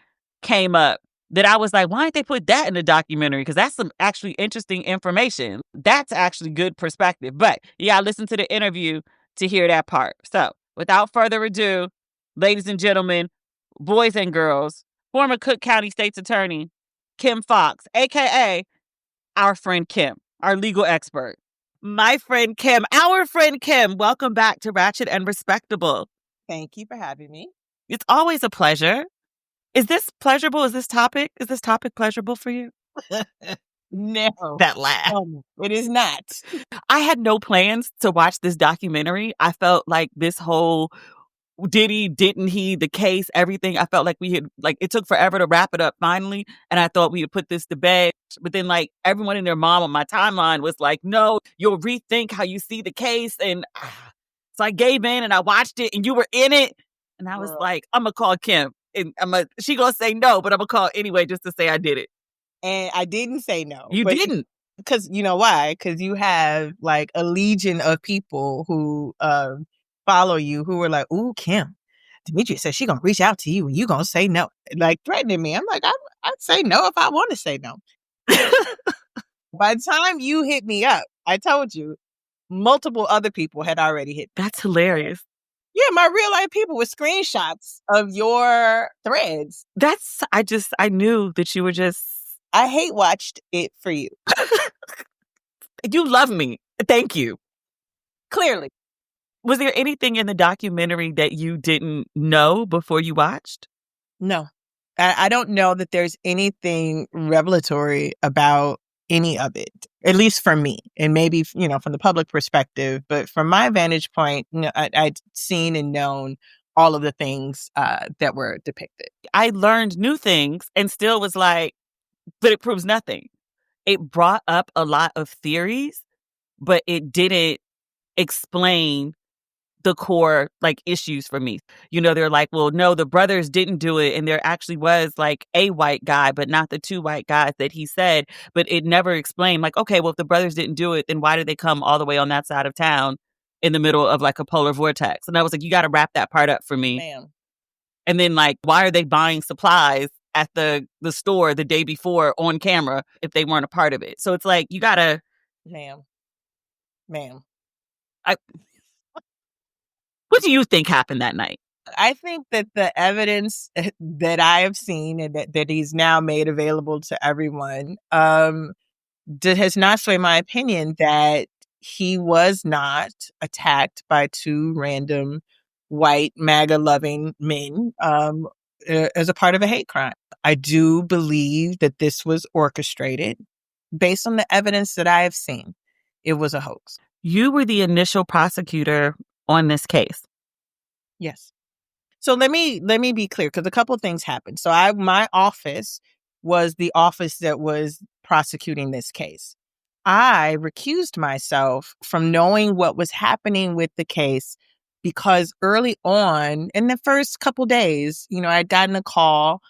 came up that I was like, why didn't they put that in the documentary? Because that's some actually interesting information. That's actually good perspective. But yeah, listen to the interview to hear that part. So without further ado, ladies and gentlemen, boys and girls, former Cook County State's Attorney, Kim Foxx, a.k.a. our friend Kim, our legal expert. My friend Kim, our friend Kim, welcome back to Ratchet and Respectable. Thank you for having me. It's always a pleasure. Is this pleasurable? Is this topic pleasurable for you? No. That laugh. It is not. I had no plans to watch this documentary. I felt like this whole did he, didn't he, the case, everything. I felt like we had, like, it took forever to wrap it up finally. And I thought we would put this to bed. But then, like, everyone and their mom on my timeline was like, no, you'll rethink how you see the case. And so I gave in and I watched it and you were in it. And I was like, I'm going to call Kim. and she gonna say no, but I'm gonna call anyway just to say I did it. And I didn't say no. You didn't. Because you know why? Because you have like a legion of people who follow you who are like, ooh, Kim, Demetria said she gonna reach out to you and you gonna say no. Like threatening me. I'm like, I'd say no if I want to say no. By the time you hit me up, I told you, multiple other people had already hit me. That's hilarious. Yeah, my real life people with screenshots of your threads. I knew that you were just... I hate watched it for you. You love me. Thank you. Clearly. Was there anything in the documentary that you didn't know before you watched? No. I don't know that there's anything revelatory about any of it, at least for me. And maybe, from the public perspective. But from my vantage point, I'd seen and known all of the things that were depicted. I learned new things and still was like, but it proves nothing. It brought up a lot of theories, but it didn't explain the core issues for me. They're like, well, no, the brothers didn't do it. And there actually was a white guy, but not the two white guys that he said. But it never explained okay, well, if the brothers didn't do it, then why did they come all the way on that side of town in the middle of a polar vortex? And I was like, you got to wrap that part up for me. Ma'am. And then why are they buying supplies at the store the day before on camera if they weren't a part of it? So it's you gotta... Ma'am. What do you think happened that night? I think that the evidence that I have seen and that he's now made available to everyone has not swayed my opinion that he was not attacked by two random white MAGA-loving men as a part of a hate crime. I do believe that this was orchestrated based on the evidence that I have seen. It was a hoax. You were the initial prosecutor on this case. Yes. So let me be clear, because a couple of things happened. So my office was the office that was prosecuting this case. I recused myself from knowing what was happening with the case because early on, in the first couple days, I'd gotten a call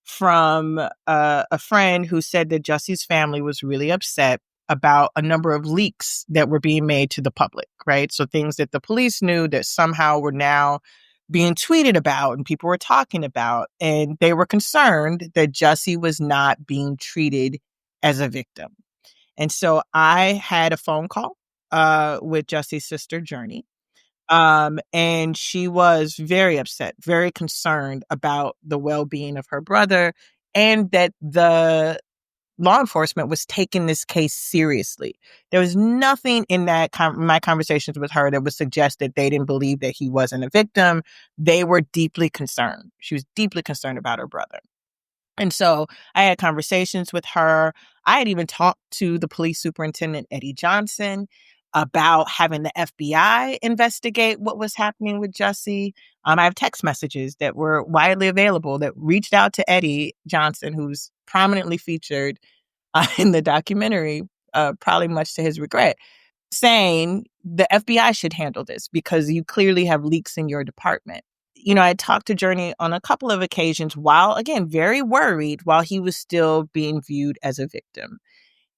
from a friend who said that Jussie's family was really upset about a number of leaks that were being made to the public, right? So things that the police knew that somehow were now being tweeted about and people were talking about. And they were concerned that Jussie was not being treated as a victim. And so I had a phone call with Jussie's sister, Journey. And she was very upset, very concerned about the well-being of her brother and that the law enforcement was taking this case seriously. There was nothing in my conversations with her that would suggest that they didn't believe that he wasn't a victim. They were deeply concerned. She was deeply concerned about her brother. And so I had conversations with her. I had even talked to the police superintendent, Eddie Johnson, about having the FBI investigate what was happening with Jussie. I have text messages that were widely available that reached out to Eddie Johnson, who's prominently featured in the documentary, probably much to his regret, saying the FBI should handle this because you clearly have leaks in your department. I talked to Journey on a couple of occasions while, again, very worried while he was still being viewed as a victim.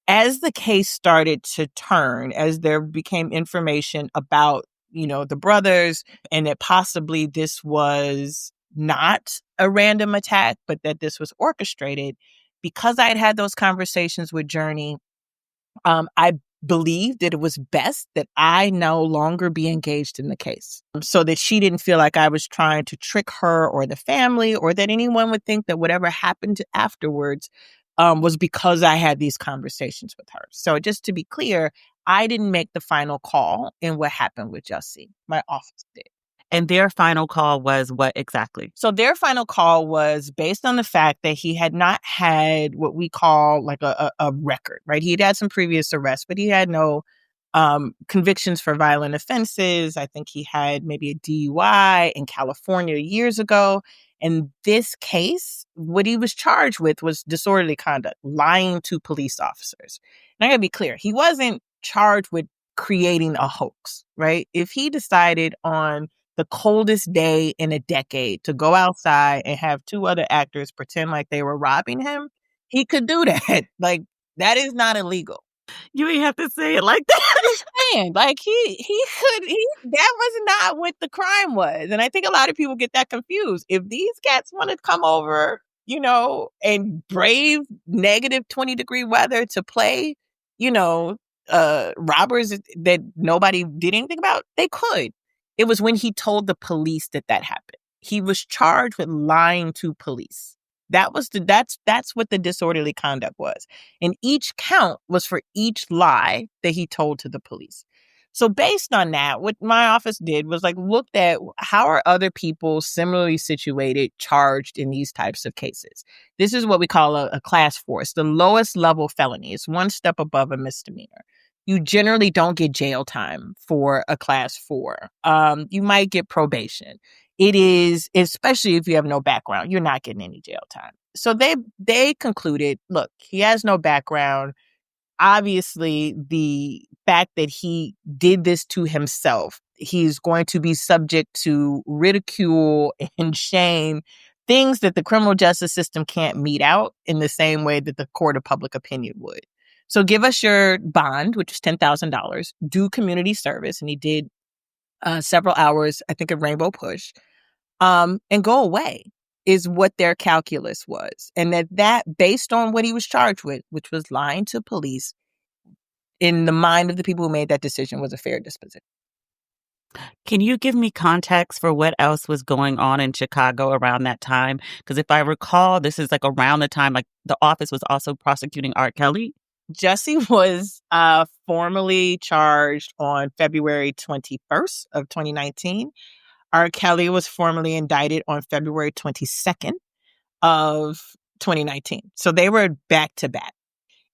As the case started to turn, as there became information about, the brothers and that possibly this was not a random attack, but that this was orchestrated, because I had those conversations with Journey, I believed that it was best that I no longer be engaged in the case so that she didn't feel like I was trying to trick her or the family or that anyone would think that whatever happened afterwards was because I had these conversations with her. So just to be clear, I didn't make the final call in what happened with Jussie. My office did. And their final call was what exactly? So their final call was based on the fact that he had not had what we call a record, right? He had had some previous arrests, but he had no convictions for violent offenses. I think he had maybe a DUI in California years ago. And this case, what he was charged with was disorderly conduct, lying to police officers. And I gotta be clear, he wasn't charged with creating a hoax, right? If he decided on the coldest day in a decade to go outside and have two other actors pretend like they were robbing him, he could do that. Like, that is not illegal. You ain't have to say it like that. Man, like that was not what the crime was. And I think a lot of people get that confused. If these cats want to come over, and brave negative 20-degree weather to play, robbers that nobody did anything about, they could. It was when he told the police that happened. He was charged with lying to police. That's what the disorderly conduct was. And each count was for each lie that he told to the police. So based on that, what my office did was looked at how are other people similarly situated charged in these types of cases. This is what we call a class 4. It's the lowest level felony. It's one step above a misdemeanor. You generally don't get jail time for a class 4. You might get probation. It is, especially if you have no background, you're not getting any jail time. So they concluded, look, he has no background. Obviously, the fact that he did this to himself, he's going to be subject to ridicule and shame, things that the criminal justice system can't mete out in the same way that the court of public opinion would. So give us your bond, which is $10,000, do community service. And he did several hours, I think, of Rainbow Push, and go away is what their calculus was. And that based on what he was charged with, which was lying to police, in the mind of the people who made that decision, was a fair disposition. Can you give me context for what else was going on in Chicago around that time? Because if I recall, this is around the time the office was also prosecuting R. Kelly. Jussie was formally charged on February 21st of 2019. R. Kelly was formally indicted on February 22nd of 2019. So they were back to back,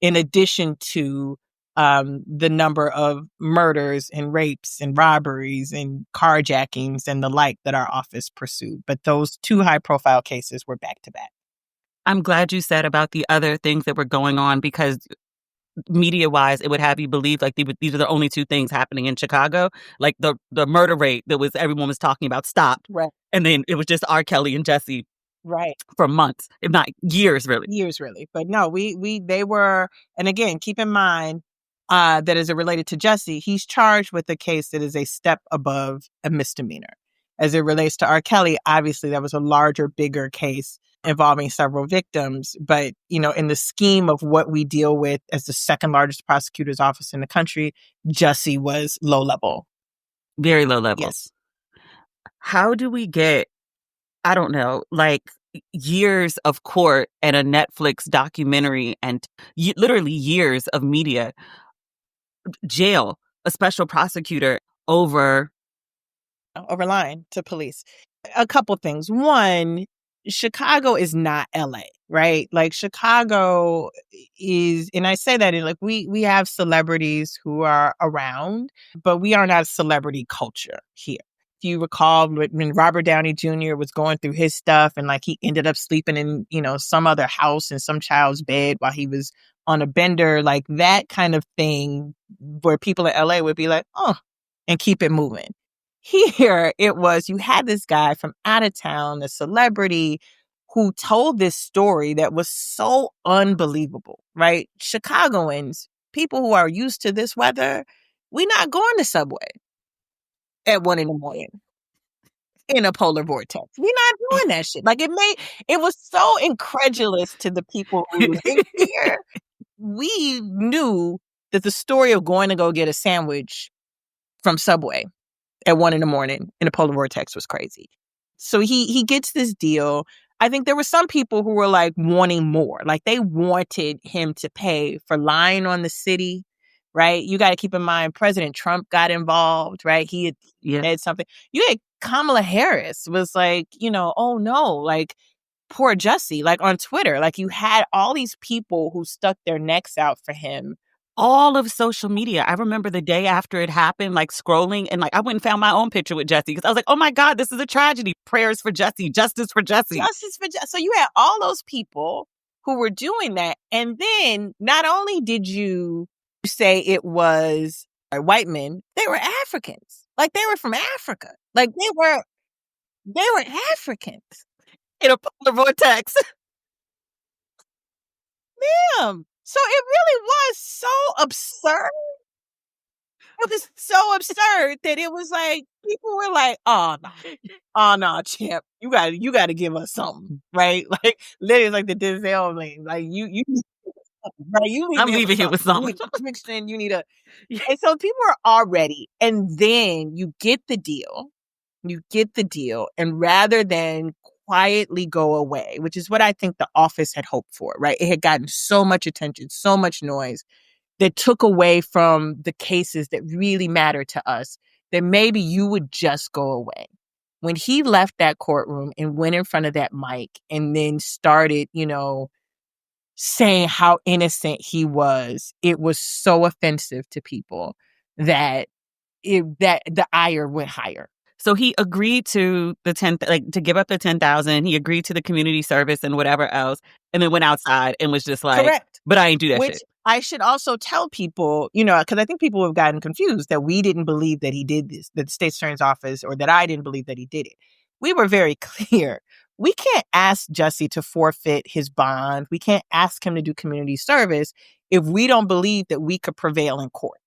in addition to the number of murders and rapes and robberies and carjackings and the like that our office pursued. But those two high-profile cases were back to back. I'm glad you said about the other things that were going on, because media-wise, it would have you believe these are the only two things happening in Chicago. The murder rate that everyone was talking about stopped. Right. And then it was just R. Kelly and Jussie. Right. For months, if not years, really. Years, really. But no, they were, and again, keep in mind that as it related to Jussie, he's charged with a case that is a step above a misdemeanor. As it relates to R. Kelly, obviously that was a larger, bigger case involving several victims. But, in the scheme of what we deal with as the second largest prosecutor's office in the country, Jussie was low level. Very low level. Yes. How do we get, I don't know, years of court and a Netflix documentary and literally years of media, jail, a special prosecutor over lying to police? A couple things. One, Chicago is not LA, right? Chicago is, and I say that in we have celebrities who are around, but we are not a celebrity culture here. If you recall, when Robert Downey Jr. was going through his stuff and he ended up sleeping in, some other house in some child's bed while he was on a bender, that kind of thing where people in LA would be and keep it moving. Here, it was, you had this guy from out of town, a celebrity, who told this story that was so unbelievable, right? Chicagoans, people who are used to this weather, we're not going to Subway at 1 a.m. in a polar vortex. We're not doing that shit. It was so incredulous to the people who lived here. We knew that the story of going to go get a sandwich from Subway at 1 a.m. in a polar vortex was crazy. So he gets this deal. I think there were some people who were wanting more. They wanted him to pay for lying on the city, right? You got to keep in mind, President Trump got involved, right? He had said something. You had Kamala Harris was oh no, poor Jussie, on Twitter. You had all these people who stuck their necks out for him. All of social media. I remember the day after it happened, scrolling, and I went and found my own picture with Jussie because I was oh my God, this is a tragedy. Prayers for Jussie, justice for Jussie. Justice for Jussie. So you had all those people who were doing that. And then not only did you say it was white men, they were Africans. Like they were from Africa. Like they were Africans in a polar vortex. Damn. So it really was so absurd. It was so absurd that it was like people were like, "Oh no, champ, you got to give us something, right?" Like literally, like the Denzel lane, like you, right? I'm leaving here with something. You need a, and so people are all ready, and then you get the deal, and rather than quietly go away, which is what I think the office had hoped for, right? It had gotten so much attention, so much noise that took away from the cases that really matter to us, that maybe you would just go away. When he left that courtroom and went in front of that mic and then started, saying how innocent he was, it was so offensive to people that the ire went higher. So he agreed to to give up the $10,000. He agreed to the community service and whatever else, and then went outside and was just like, correct. But I ain't do that shit. I should also tell people, because I think people have gotten confused that we didn't believe that he did this, that the state's attorney's office, or that I didn't believe that he did it. We were very clear. We can't ask Jussie to forfeit his bond. We can't ask him to do community service if we don't believe that we could prevail in court.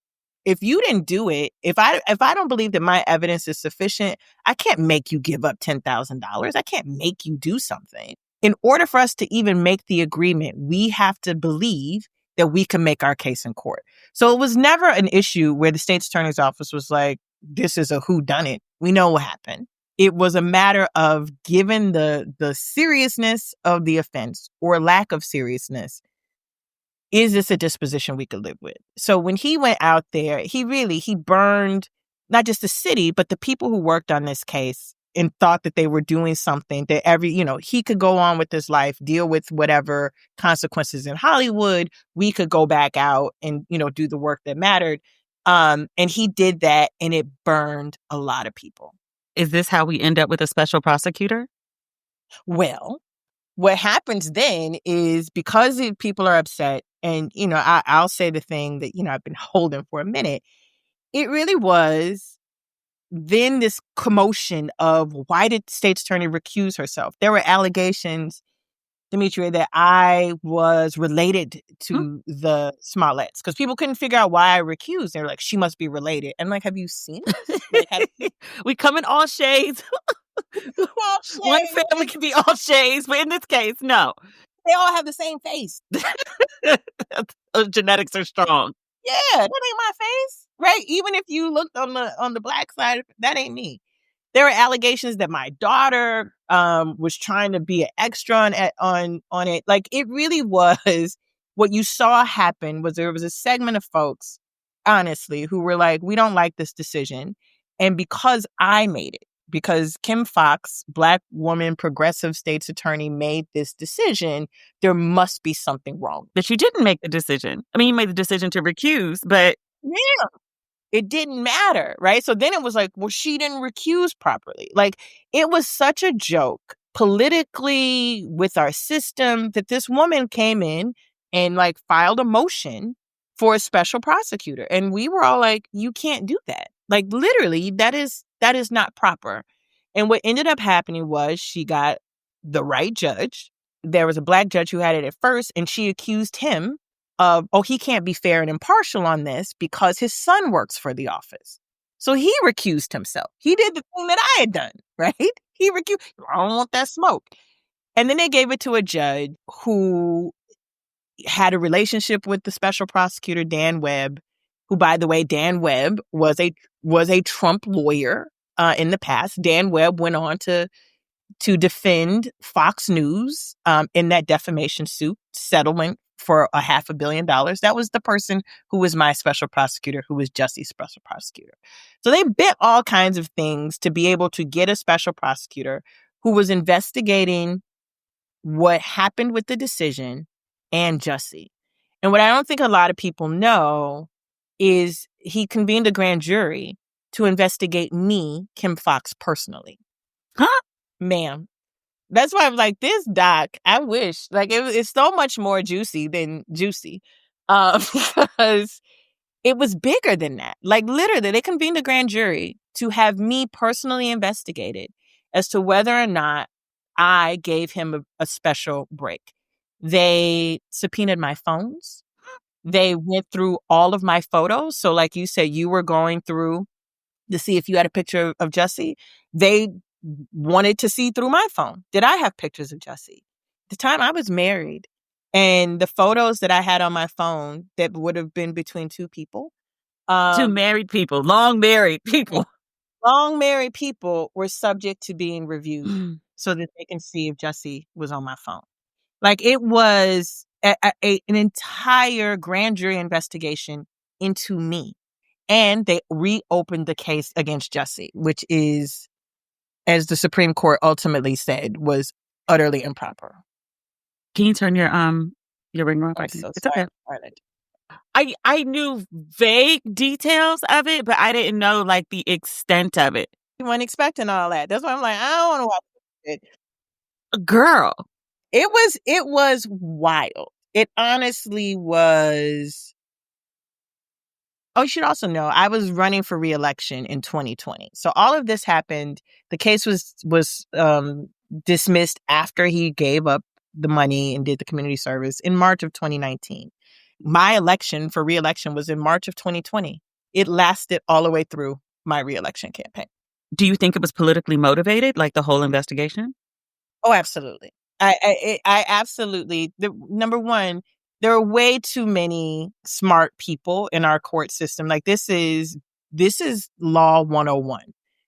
If you didn't do it, if I don't believe that my evidence is sufficient, I can't make you give up $10,000. I can't make you do something. In order for us to even make the agreement, we have to believe that we can make our case in court. So it was never an issue where the state's attorney's office was like, this is a whodunit. We know what happened. It was a matter of, given the seriousness of the offense or lack of seriousness, is this a disposition we could live with? So when he went out there, he burned not just the city, but the people who worked on this case and thought that they were doing something that he could go on with his life, deal with whatever consequences in Hollywood. We could go back out and, do the work that mattered. And he did that, and it burned a lot of people. Is this how we end up with a special prosecutor? Well, what happens then is, because people are upset, and, I'll say the thing that, I've been holding for a minute. It really was then this commotion of, why did state's attorney recuse herself? There were allegations, Demetria, that I was related to the Smolletts, because people couldn't figure out why I recused. They were like, she must be related. And I'm like, have you seen it? We come in all shades. One family can be all shades, but in this case, no. They all have the same face. Genetics are strong. Yeah, that ain't my face, right? Even if you looked on the black side, that ain't me. There were allegations that my daughter was trying to be an extra on it. Like, it really was, what you saw happen was there was a segment of folks, honestly, who were like, we don't like this decision. And because I made it, because Kim Foxx, Black woman, progressive state's attorney, made this decision, there must be something wrong. But you didn't make the decision. I mean, you made the decision to recuse, but... Yeah. It didn't matter, right? So then it was like, well, she didn't recuse properly. Like, it was such a joke politically with our system that this woman came in and filed a motion for a special prosecutor. And we were all like, you can't do that. Like, literally, that is not proper. And what ended up happening was she got the right judge. There was a Black judge who had it at first, and she accused him of, he can't be fair and impartial on this because his son works for the office. So he recused himself. He did the thing that I had done, right? He recused. I don't want that smoke. And then they gave it to a judge who had a relationship with the special prosecutor, Dan Webb, who, by the way, Dan Webb was a Trump lawyer in the past. Dan Webb went on to defend Fox News in that defamation suit settlement for $500 million. That was the person who was my special prosecutor, who was Jussie's special prosecutor. So they bent all kinds of things to be able to get a special prosecutor who was investigating what happened with the decision and Jussie. And what I don't think a lot of people know is he convened a grand jury to investigate me, Kim Foxx, personally. Huh? Ma'am. That's why I'm like, this doc, I wish, it's so much more juicy than juicy. Because it was bigger than that. Like literally, they convened a grand jury to have me personally investigated as to whether or not I gave him a special break. They subpoenaed my phones. They went through all of my photos. So like you said, you were going through to see if you had a picture of Jussie. They wanted to see through my phone. Did I have pictures of Jussie? The time I was married, and the photos that I had on my phone that would have been between two people. Two married people, long married people. Long married people were subject to being reviewed so that they can see if Jussie was on my phone. Like it was an entire grand jury investigation into me. And they reopened the case against Jussie, which is, as the Supreme Court ultimately said, was utterly improper. Can you turn your ring off? It's okay. I knew vague details of it, but I didn't know like the extent of it. You weren't expecting all that. That's why I'm like, I don't want to watch it. Girl. It was wild. It honestly was. Oh, you should also know I was running for re-election in 2020. So all of this happened. The case was dismissed after he gave up the money and did the community service in March of 2019. My election for re-election was in March of 2020. It lasted all the way through my re-election campaign. Do you think it was politically motivated, like the whole investigation? Oh, absolutely. I absolutely. Number one, there are way too many smart people in our court system. Like this is law 101.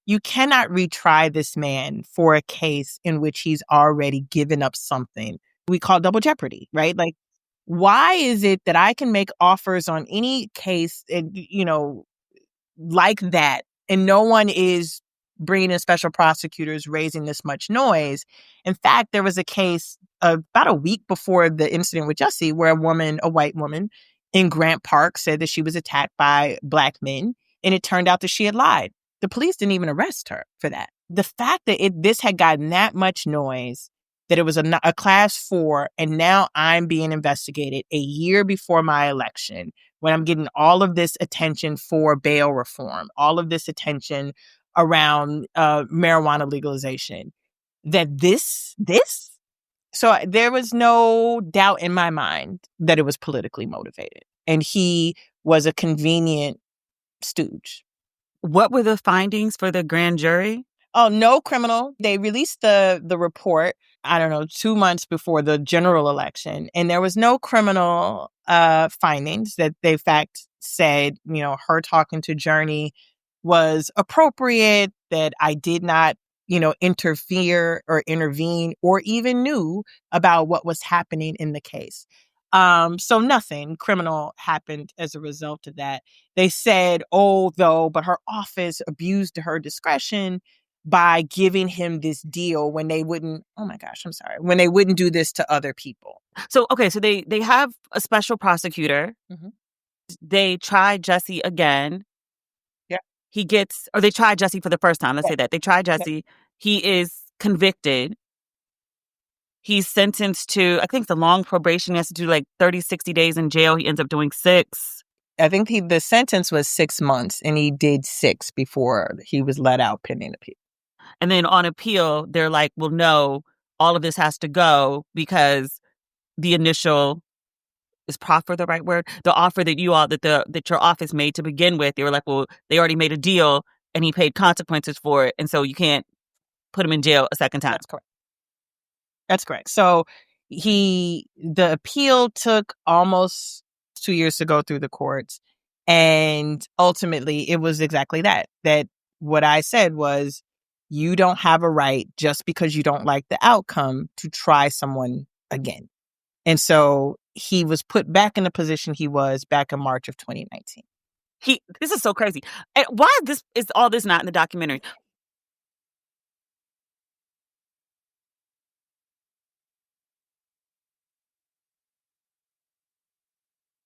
You cannot retry this man for a case in which he's already given up something we call double jeopardy, right? Like, why is it that I can make offers on any case, like that, and no one is bringing in special prosecutors raising this much noise? In fact, there was a case about a week before the incident with Jussie where a white woman in Grant Park said that she was attacked by Black men, and it turned out that she had lied. The police didn't even arrest her for that. The fact that this had gotten that much noise, that it was a class 4, and now I'm being investigated a year before my election, when I'm getting all of this attention for bail reform, all of this attention around marijuana legalization, that this. So there was no doubt in my mind that it was politically motivated. And he was a convenient stooge. What were the findings for the grand jury? Oh, no criminal. They released the report, 2 months before the general election. And there was no criminal findings that they, in fact, said, her talking to Journey was appropriate, that I did not, interfere or intervene or even knew about what was happening in the case. So nothing criminal happened as a result of that. They said, but her office abused her discretion by giving him this deal when they wouldn't, when they wouldn't do this to other people. So, okay, so they have a special prosecutor. Mm-hmm. They tried Jussie again. Yeah. They tried Jussie for the first time. Let's say that. They tried Jussie. Yeah. He is convicted. He's sentenced to, I think, the long probation. He has to do like 30, 60 days in jail. He ends up doing 6. I think the sentence was 6 months, and he did 6 before he was let out pending appeal. And then on appeal, they're like, well, no, all of this has to go because the initial, is proffer the right word? The offer that that your office made to begin with, they were like, well, they already made a deal and he paid consequences for it. And so you can't put him in jail a second time. That's correct. So the appeal took almost 2 years to go through the courts. And ultimately, it was exactly that what I said was, you don't have a right just because you don't like the outcome to try someone again. And so he was put back in the position he was back in March of 2019. This is so crazy. And why is all this not in the documentary?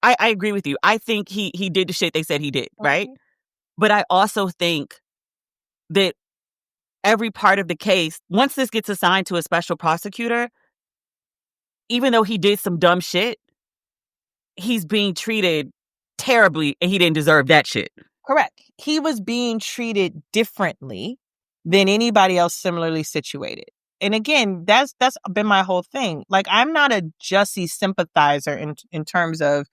I agree with you. I think he did the shit they said he did, right? But I also think that every part of the case, once this gets assigned to a special prosecutor, even though he did some dumb shit, he's being treated terribly, and he didn't deserve that shit. Correct. He was being treated differently than anybody else similarly situated. And again, that's been my whole thing. Like, I'm not a Jussie sympathizer in terms of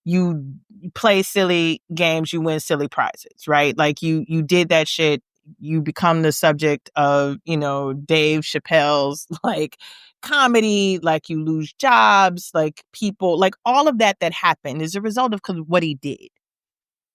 you play silly games, you win silly prizes, right? Like you did that shit, you become the subject of, Dave Chappelle's like comedy, like you lose jobs, like people, like all of that happened is a result of what he did.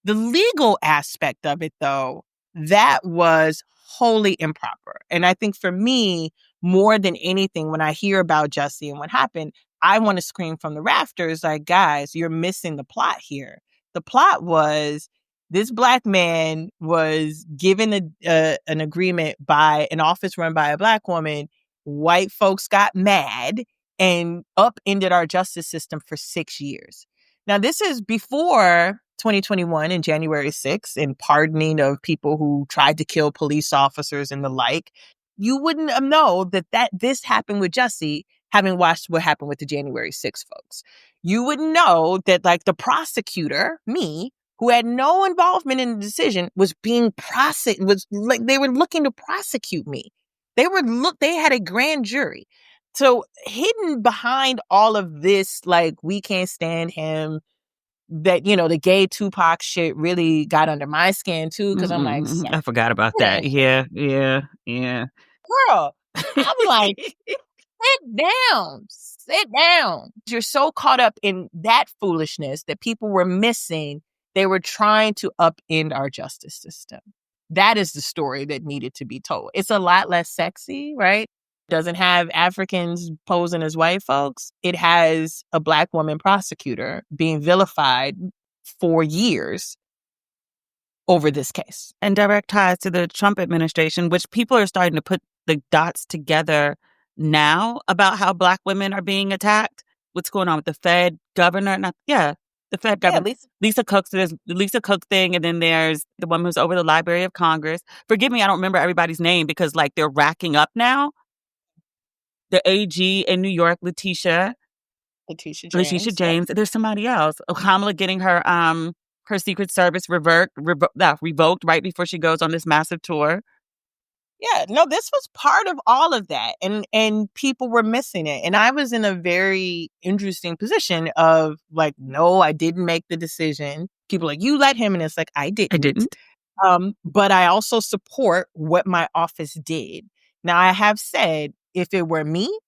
The legal aspect of it, though, that was wholly improper. And I think for me, more than anything, when I hear about Jussie and what happened, I want to scream from the rafters, like, guys, you're missing the plot here. The plot was this Black man was given an agreement by an office run by a Black woman. White folks got mad and upended our justice system for 6 years. Now, this is before 2021 and January 6th and pardoning of people who tried to kill police officers and the like. You wouldn't know that this happened with Jussie, having watched what happened with the January 6th folks. You wouldn't know that, like, the prosecutor, me, who had no involvement in the decision, was being prosecuted, was like they were looking to prosecute me. They had a grand jury. So hidden behind all of this, like, we can't stand him, that, the gay Tupac shit really got under my skin too, because I'm like, I forgot about that. Yeah. Girl, I'm like, sit down. You're so caught up in that foolishness that people were missing. They were trying to upend our justice system. That is the story that needed to be told. It's a lot less sexy, right? Doesn't have Africans posing as white folks. It has a Black woman prosecutor being vilified for years over this case. And direct ties to the Trump administration, which people are starting to put the dots together now about how Black women are being attacked. What's going on with the Fed governor? The Fed governor. Lisa Cook. So there's the Lisa Cook thing, and then there's the woman who's over the Library of Congress. Forgive me, I don't remember everybody's name because, like, they're racking up now. The AG in New York, Letitia James. There's somebody else. Kamala getting her Secret Service revoked right before she goes on this massive tour. Yeah, no, this was part of all of that, and people were missing it. And I was in a very interesting position of like, no, I didn't make the decision. People are like, you let him, and it's like, I didn't. But I also support what my office did. Now, I have said, if it were me,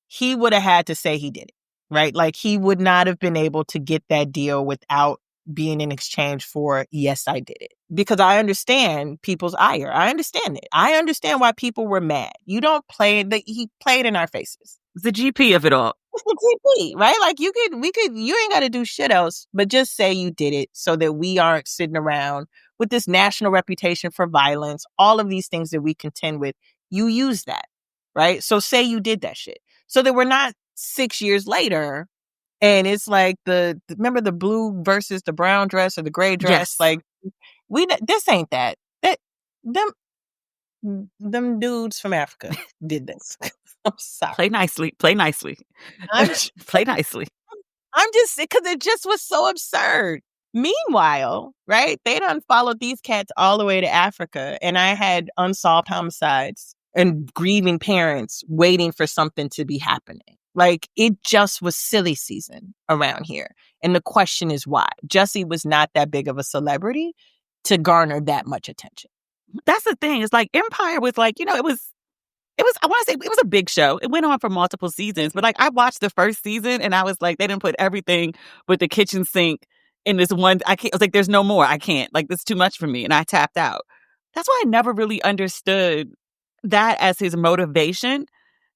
he would have had to say he did it, right? Like, he would not have been able to get that deal without being in exchange for, yes, I did it. Because I understand people's ire. I understand it. I understand why people were mad. You don't play it. He played in our faces. It's the GP of it all. It's the GP, right? Like, you ain't got to do shit else, but just say you did it so that we aren't sitting around with this national reputation for violence, all of these things that we contend with. You use that, right? So say you did that shit. So that we're not 6 years later and it's like remember the blue versus the brown dress or the gray dress? Yes. Like, this ain't that. Them dudes from Africa did this. I'm sorry. Play nicely. Play nicely. I'm just, because it just was so absurd. Meanwhile, right, they done followed these cats all the way to Africa, and I had unsolved homicides and grieving parents waiting for something to be happening. Like, it just was silly season around here. And the question is why? Jussie was not that big of a celebrity to garner that much attention. That's the thing. It's like Empire was like, it was, I want to say it was a big show. It went on for multiple seasons, but like, I watched the first season and I was like, they didn't put everything with the kitchen sink in this one. I was like, there's no more. I can't, like, this is too much for me. And I tapped out. That's why I never really understood that as his motivation.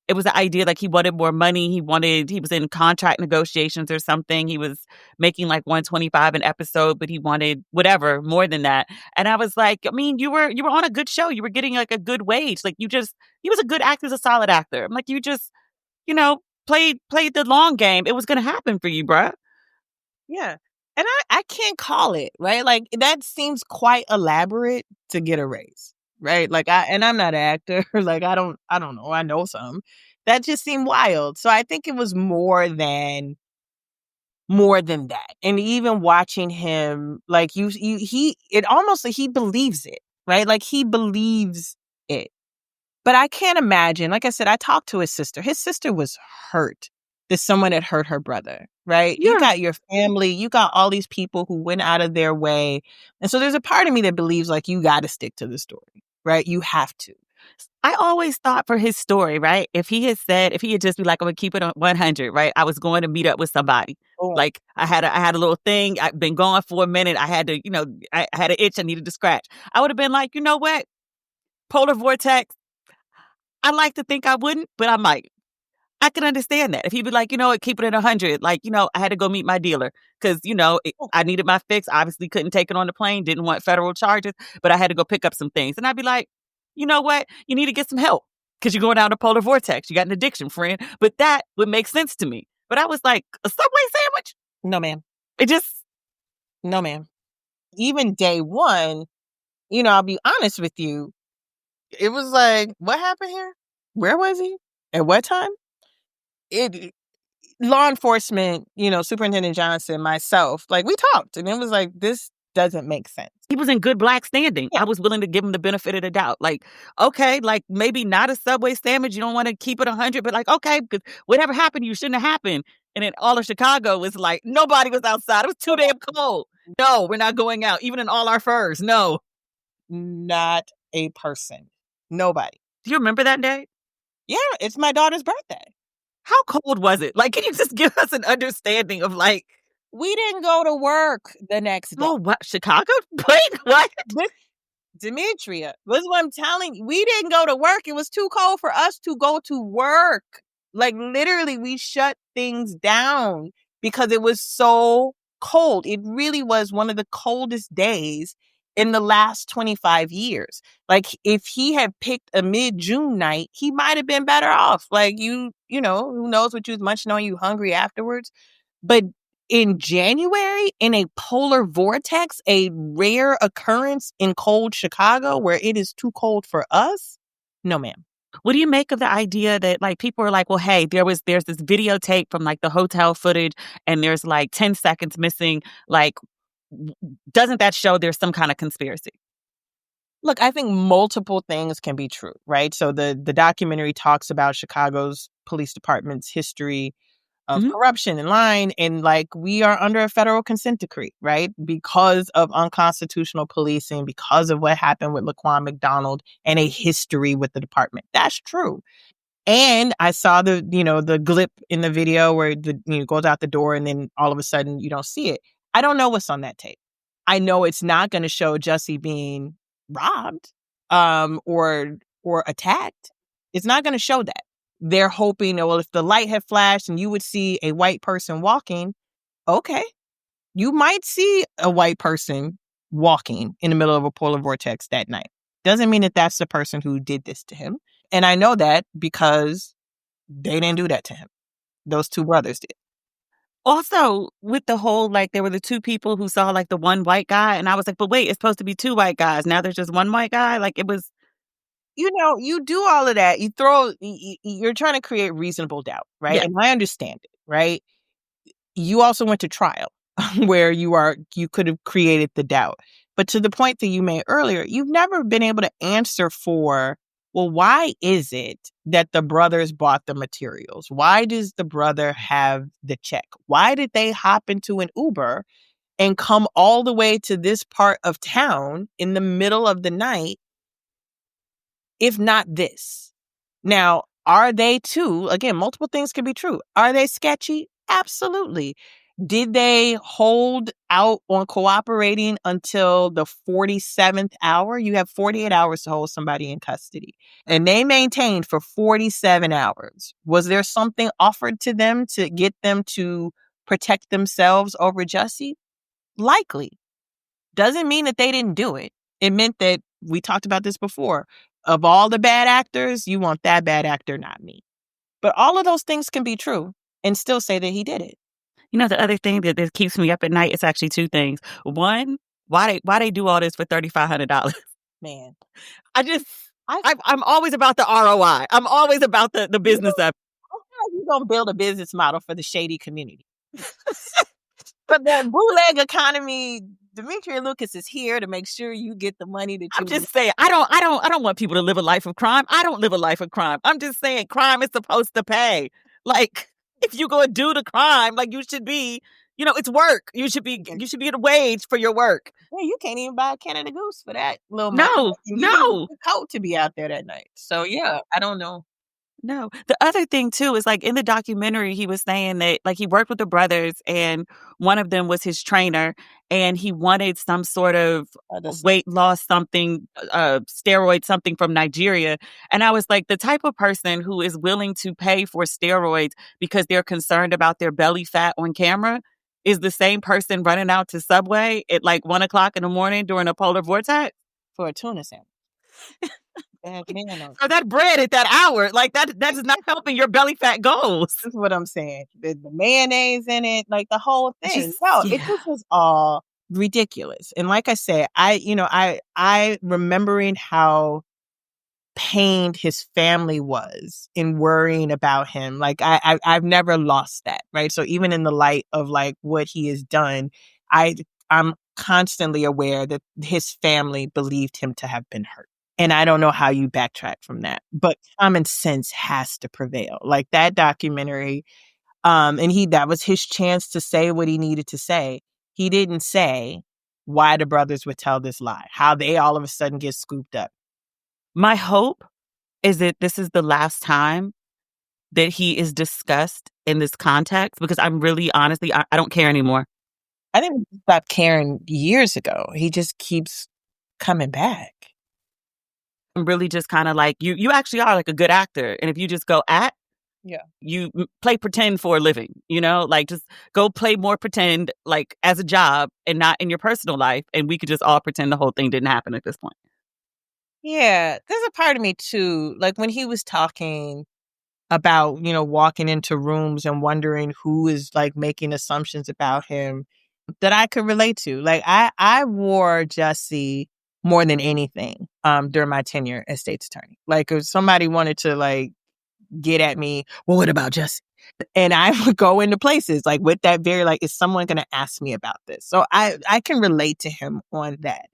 It was the idea, like, he wanted more money. He was in contract negotiations or something. He was making like $125 an episode, but he wanted whatever more than that. And I was like, I mean, you were on a good show. You were getting like a good wage. Like, he was a good actor, a solid actor. I'm like, you just, played the long game. It was going to happen for you, bruh. Yeah. And I can't call it, right? Like, that seems quite elaborate to get a raise. Right. Like, I'm not an actor. Like, I don't know. I know some. That just seemed wild. So I think it was more than more than that. And even watching him, like it almost like he believes it, right? Like he believes it. But I can't imagine, like I said, I talked to his sister. His sister was hurt that someone had hurt her brother, right? Yeah. You got your family, you got all these people who went out of their way. And so there's a part of me that believes like you got to stick to the story, right? You have to. I always thought for his story, right? If he had just be like, I'm going to keep it on 100, right? I was going to meet up with somebody. Oh. Like I had a little thing. I've been gone for a minute. I had to, I had an itch I needed to scratch. I would have been like, you know what? Polar vortex. I like to think I wouldn't, but I might. I can understand that. If he'd be like, keep it at 100. Like, I had to go meet my dealer because, I needed my fix. Obviously couldn't take it on the plane. Didn't want federal charges, but I had to go pick up some things. And I'd be like, you know what? You need to get some help because you're going down a polar vortex. You got an addiction, friend. But that would make sense to me. But I was like, a Subway sandwich? No, ma'am. No, ma'am. Even day one, I'll be honest with you. It was like, what happened here? Where was he? At what time? Law enforcement, Superintendent Johnson, myself, like we talked and it was like, this doesn't make sense. He was in good black standing. Yeah. I was willing to give him the benefit of the doubt. Like, okay, like maybe not a Subway sandwich. You don't want to keep it 100, but like, okay, because whatever happened, you shouldn't have happened. And then all of Chicago was like, nobody was outside. It was too damn cold. No, we're not going out, even in all our furs. No. Not a person. Nobody. Do you remember that day? Yeah, it's my daughter's birthday. How cold was it? Like, can you just give us an understanding of like... We didn't go to work the next day. Oh, what? Chicago? Wait, what? Demetria, this is what I'm telling you. We didn't go to work. It was too cold for us to go to work. Like, literally, we shut things down because it was so cold. It really was one of the coldest days in the last 25 years. Like, if he had picked a mid-June night, he might have been better off. Like, who knows what you was munching on, you hungry afterwards. But in January, in a polar vortex, a rare occurrence in cold Chicago where it is too cold for us, no, ma'am. What do you make of the idea that like people are like, well, hey, there's this videotape from like the hotel footage and there's like 10 seconds missing. Like, doesn't that show there's some kind of conspiracy? Look, I think multiple things can be true, right? So the documentary talks about Chicago's police department's history of corruption and lying, and like we are under a federal consent decree, right? Because of unconstitutional policing, because of what happened with Laquan McDonald and a history with the department. That's true. And I saw the glip in the video where goes out the door and then all of a sudden you don't see it. I don't know what's on that tape. I know it's not going to show Jussie being robbed or attacked. It's not going to show that. They're hoping, well, if the light had flashed and you would see a white person walking, okay, you might see a white person walking in the middle of a polar vortex that night. Doesn't mean that that's the person who did this to him. And I know that because they didn't do that to him. Those two brothers did. Also, with the whole, like, there were the two people who saw, like, the one white guy. And I was like, but wait, it's supposed to be two white guys. Now there's just one white guy. Like, it was... you do all of that. You're trying to create reasonable doubt, right? Yeah. And I understand it, right? You also went to trial where you could have created the doubt. But to the point that you made earlier, you've never been able to answer for, well, why is it that the brothers bought the materials? Why does the brother have the check? Why did they hop into an Uber and come all the way to this part of town in the middle of the night? If not this. Now, are they too, again, multiple things can be true. Are they sketchy? Absolutely. Did they hold out on cooperating until the 47th hour? You have 48 hours to hold somebody in custody. And they maintained for 47 hours. Was there something offered to them to get them to protect themselves over Jussie? Likely. Doesn't mean that they didn't do it. It meant that, we talked about this before, of all the bad actors, you want that bad actor, not me. But all of those things can be true and still say that he did it. The other thing that keeps me up at night is actually two things. One, why they do all this for $3,500? Man, I'm always about the ROI. I'm always about the business of it. How are you gonna build a business model for the shady community? But the bootleg economy, Demetria Lucas is here to make sure you get the money that you I'm just saying, I don't want people to live a life of crime. I don't live a life of crime. I'm just saying crime is supposed to pay. Like, if you're going to do the crime, like you should be, it's work. You should be getting a wage for your work. Well, you can't even buy a Canada Goose for that little money. No. You need a coat to be out there that night. So yeah, I don't know. No. The other thing too is like in the documentary, he was saying that like he worked with the brothers and one of them was his trainer and he wanted some sort of weight loss, something, steroid, something from Nigeria. And I was like, the type of person who is willing to pay for steroids because they're concerned about their belly fat on camera is the same person running out to Subway at like 1:00 in the morning during a polar vortex for a tuna sandwich. So that bread at that hour, like that is not helping your belly fat goals. That's what I'm saying. The mayonnaise in it, like the whole thing. It just was all ridiculous. And like I said, I remembering how pained his family was in worrying about him. Like I've never lost that, right? So even in the light of like what he has done, I'm constantly aware that his family believed him to have been hurt. And I don't know how you backtrack from that, but common sense has to prevail. Like that documentary, that was his chance to say what he needed to say. He didn't say why the brothers would tell this lie, how they all of a sudden get scooped up. My hope is that this is the last time that he is discussed in this context, because I'm really, honestly, I don't care anymore. I think we stopped caring years ago. He just keeps coming back. I'm really just kind of like, you actually are like a good actor. And if you just go act, you play pretend for a living, like just go play more pretend, like as a job and not in your personal life. And we could just all pretend the whole thing didn't happen at this point. Yeah, there's a part of me too, like when he was talking about, walking into rooms and wondering who is like making assumptions about him that I could relate to. Like I wore Jussie more than anything during my tenure as state's attorney. Like if somebody wanted to like get at me, well, what about Jussie? And I would go into places like with that very like, is someone going to ask me about this? So I can relate to him on that.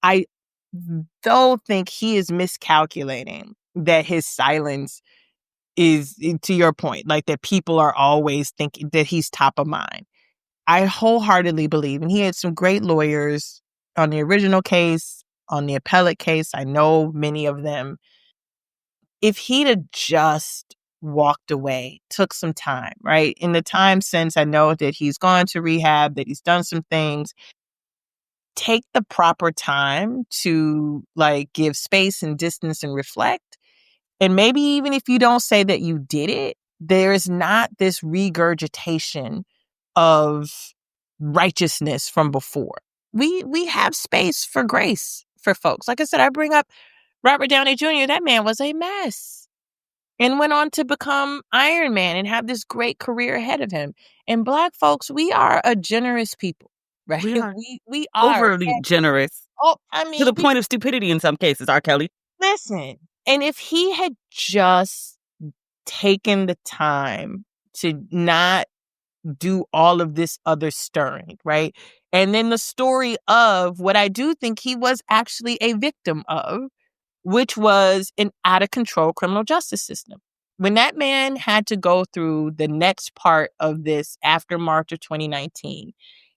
I though think he is miscalculating that his silence is, to your point, like that people are always thinking that he's top of mind. I wholeheartedly believe, and he had some great lawyers on the original case, on the appellate case. I know many of them. If he'd have just walked away, took some time, right? In the time since, I know that he's gone to rehab, that he's done some things. Take the proper time to like give space and distance and reflect. And maybe even if you don't say that you did it, there is not this regurgitation of righteousness from before. We have space for grace for folks. Like I said, I bring up Robert Downey Jr. That man was a mess and went on to become Iron Man and have this great career ahead of him. And Black folks, we are a generous people. Right. We are overly generous. Oh, I mean, to the point of stupidity in some cases, R. Kelly. Listen, and if he had just taken the time to not do all of this other stirring, right? And then the story of what I do think he was actually a victim of, which was an out of control criminal justice system. When that man had to go through the next part of this after March of 2019,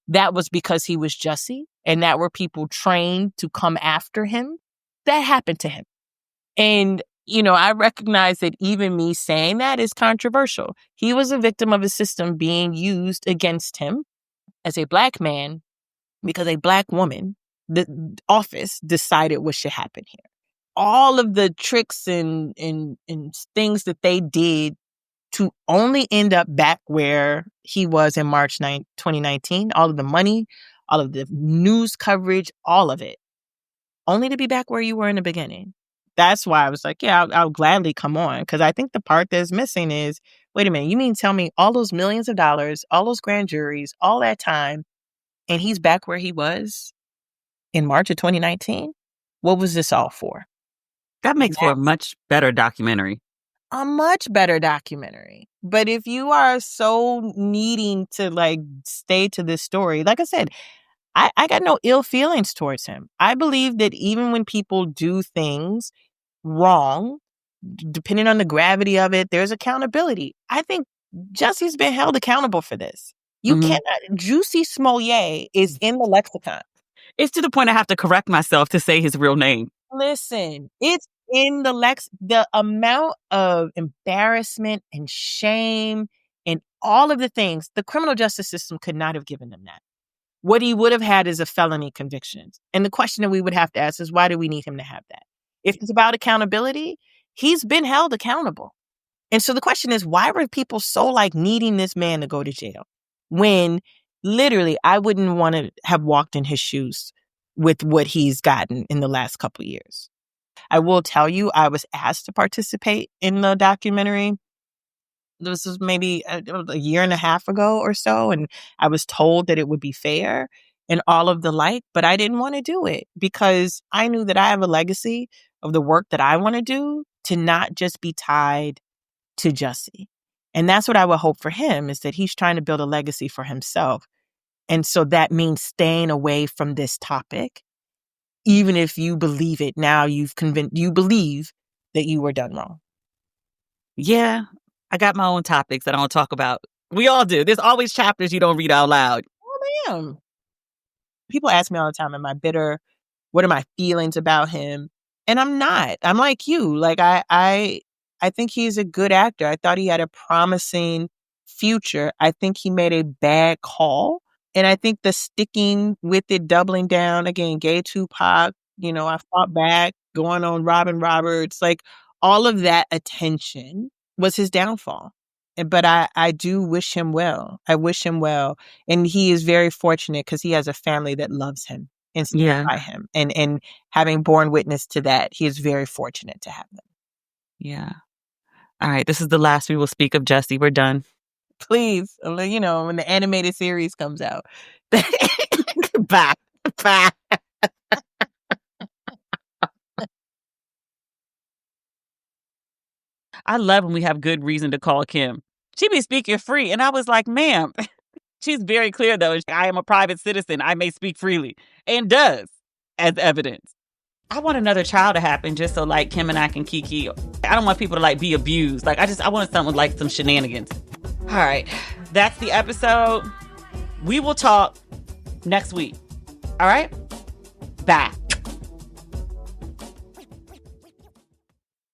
that was because he was Jussie and that were people trained to come after him. That happened to him. And, I recognize that even me saying that is controversial. He was a victim of a system being used against him as a Black man because a Black woman, the office, decided what should happen here. All of the tricks and things that they did to only end up back where he was in March 2019, all of the money, all of the news coverage, all of it, only to be back where you were in the beginning. That's why I was like, yeah, I'll gladly come on. Because I think the part that's missing is, wait a minute, you mean tell me all those millions of dollars, all those grand juries, all that time, and he's back where he was in March of 2019? What was this all for? That makes for a much better documentary. a much better documentary. But if you are so needing to like stay to this story, like I said, I got no ill feelings towards him. I believe that even when people do things wrong, depending on the gravity of it, there's accountability. I think Jussie's been held accountable for this. You cannot. Jussie Smollett is in the lexicon. It's to the point I have to correct myself to say his real name. Listen, it's in the the amount of embarrassment and shame and all of the things, the criminal justice system could not have given him that. What he would have had is a felony conviction. And the question that we would have to ask is, why do we need him to have that? If it's about accountability, he's been held accountable. And so the question is, why were people so like needing this man to go to jail when literally I wouldn't want to have walked in his shoes with what he's gotten in the last couple of years? I will tell you, I was asked to participate in the documentary. This was maybe a year and a half ago or so, and I was told that it would be fair and all of the like, but I didn't want to do it because I knew that I have a legacy of the work that I want to do to not just be tied to Jussie. And that's what I would hope for him, is that he's trying to build a legacy for himself. And so that means staying away from this topic, even if you believe it. Now you believe that you were done wrong. Yeah, I got my own topics that I don't talk about. We all do. There's always chapters you don't read out loud. Oh, damn. People ask me all the time, am I bitter? What are my feelings about him? And I'm not. I'm like you. Like, I think he's a good actor. I thought he had a promising future. I think he made a bad call. And I think the sticking with it, doubling down, again, gay Tupac, I fought back, going on Robin Roberts, like all of that attention was his downfall. But I do wish him well. I wish him well. And he is very fortunate because he has a family that loves him and stands by him. And having borne witness to that, he is very fortunate to have them. Yeah. All right. This is the last we will speak of Jussie. We're done. Please, when the animated series comes out. Bye. Bye. I love when we have good reason to call Kim. She be speaking free. And I was like, ma'am, she's very clear, though. I am a private citizen. I may speak freely. And does, as evidence. I want another trial to happen just so, like, Kim and I can kiki. I don't want people to, like, be abused. Like, I want something like some shenanigans. All right. That's the episode. We will talk next week. All right? Bye.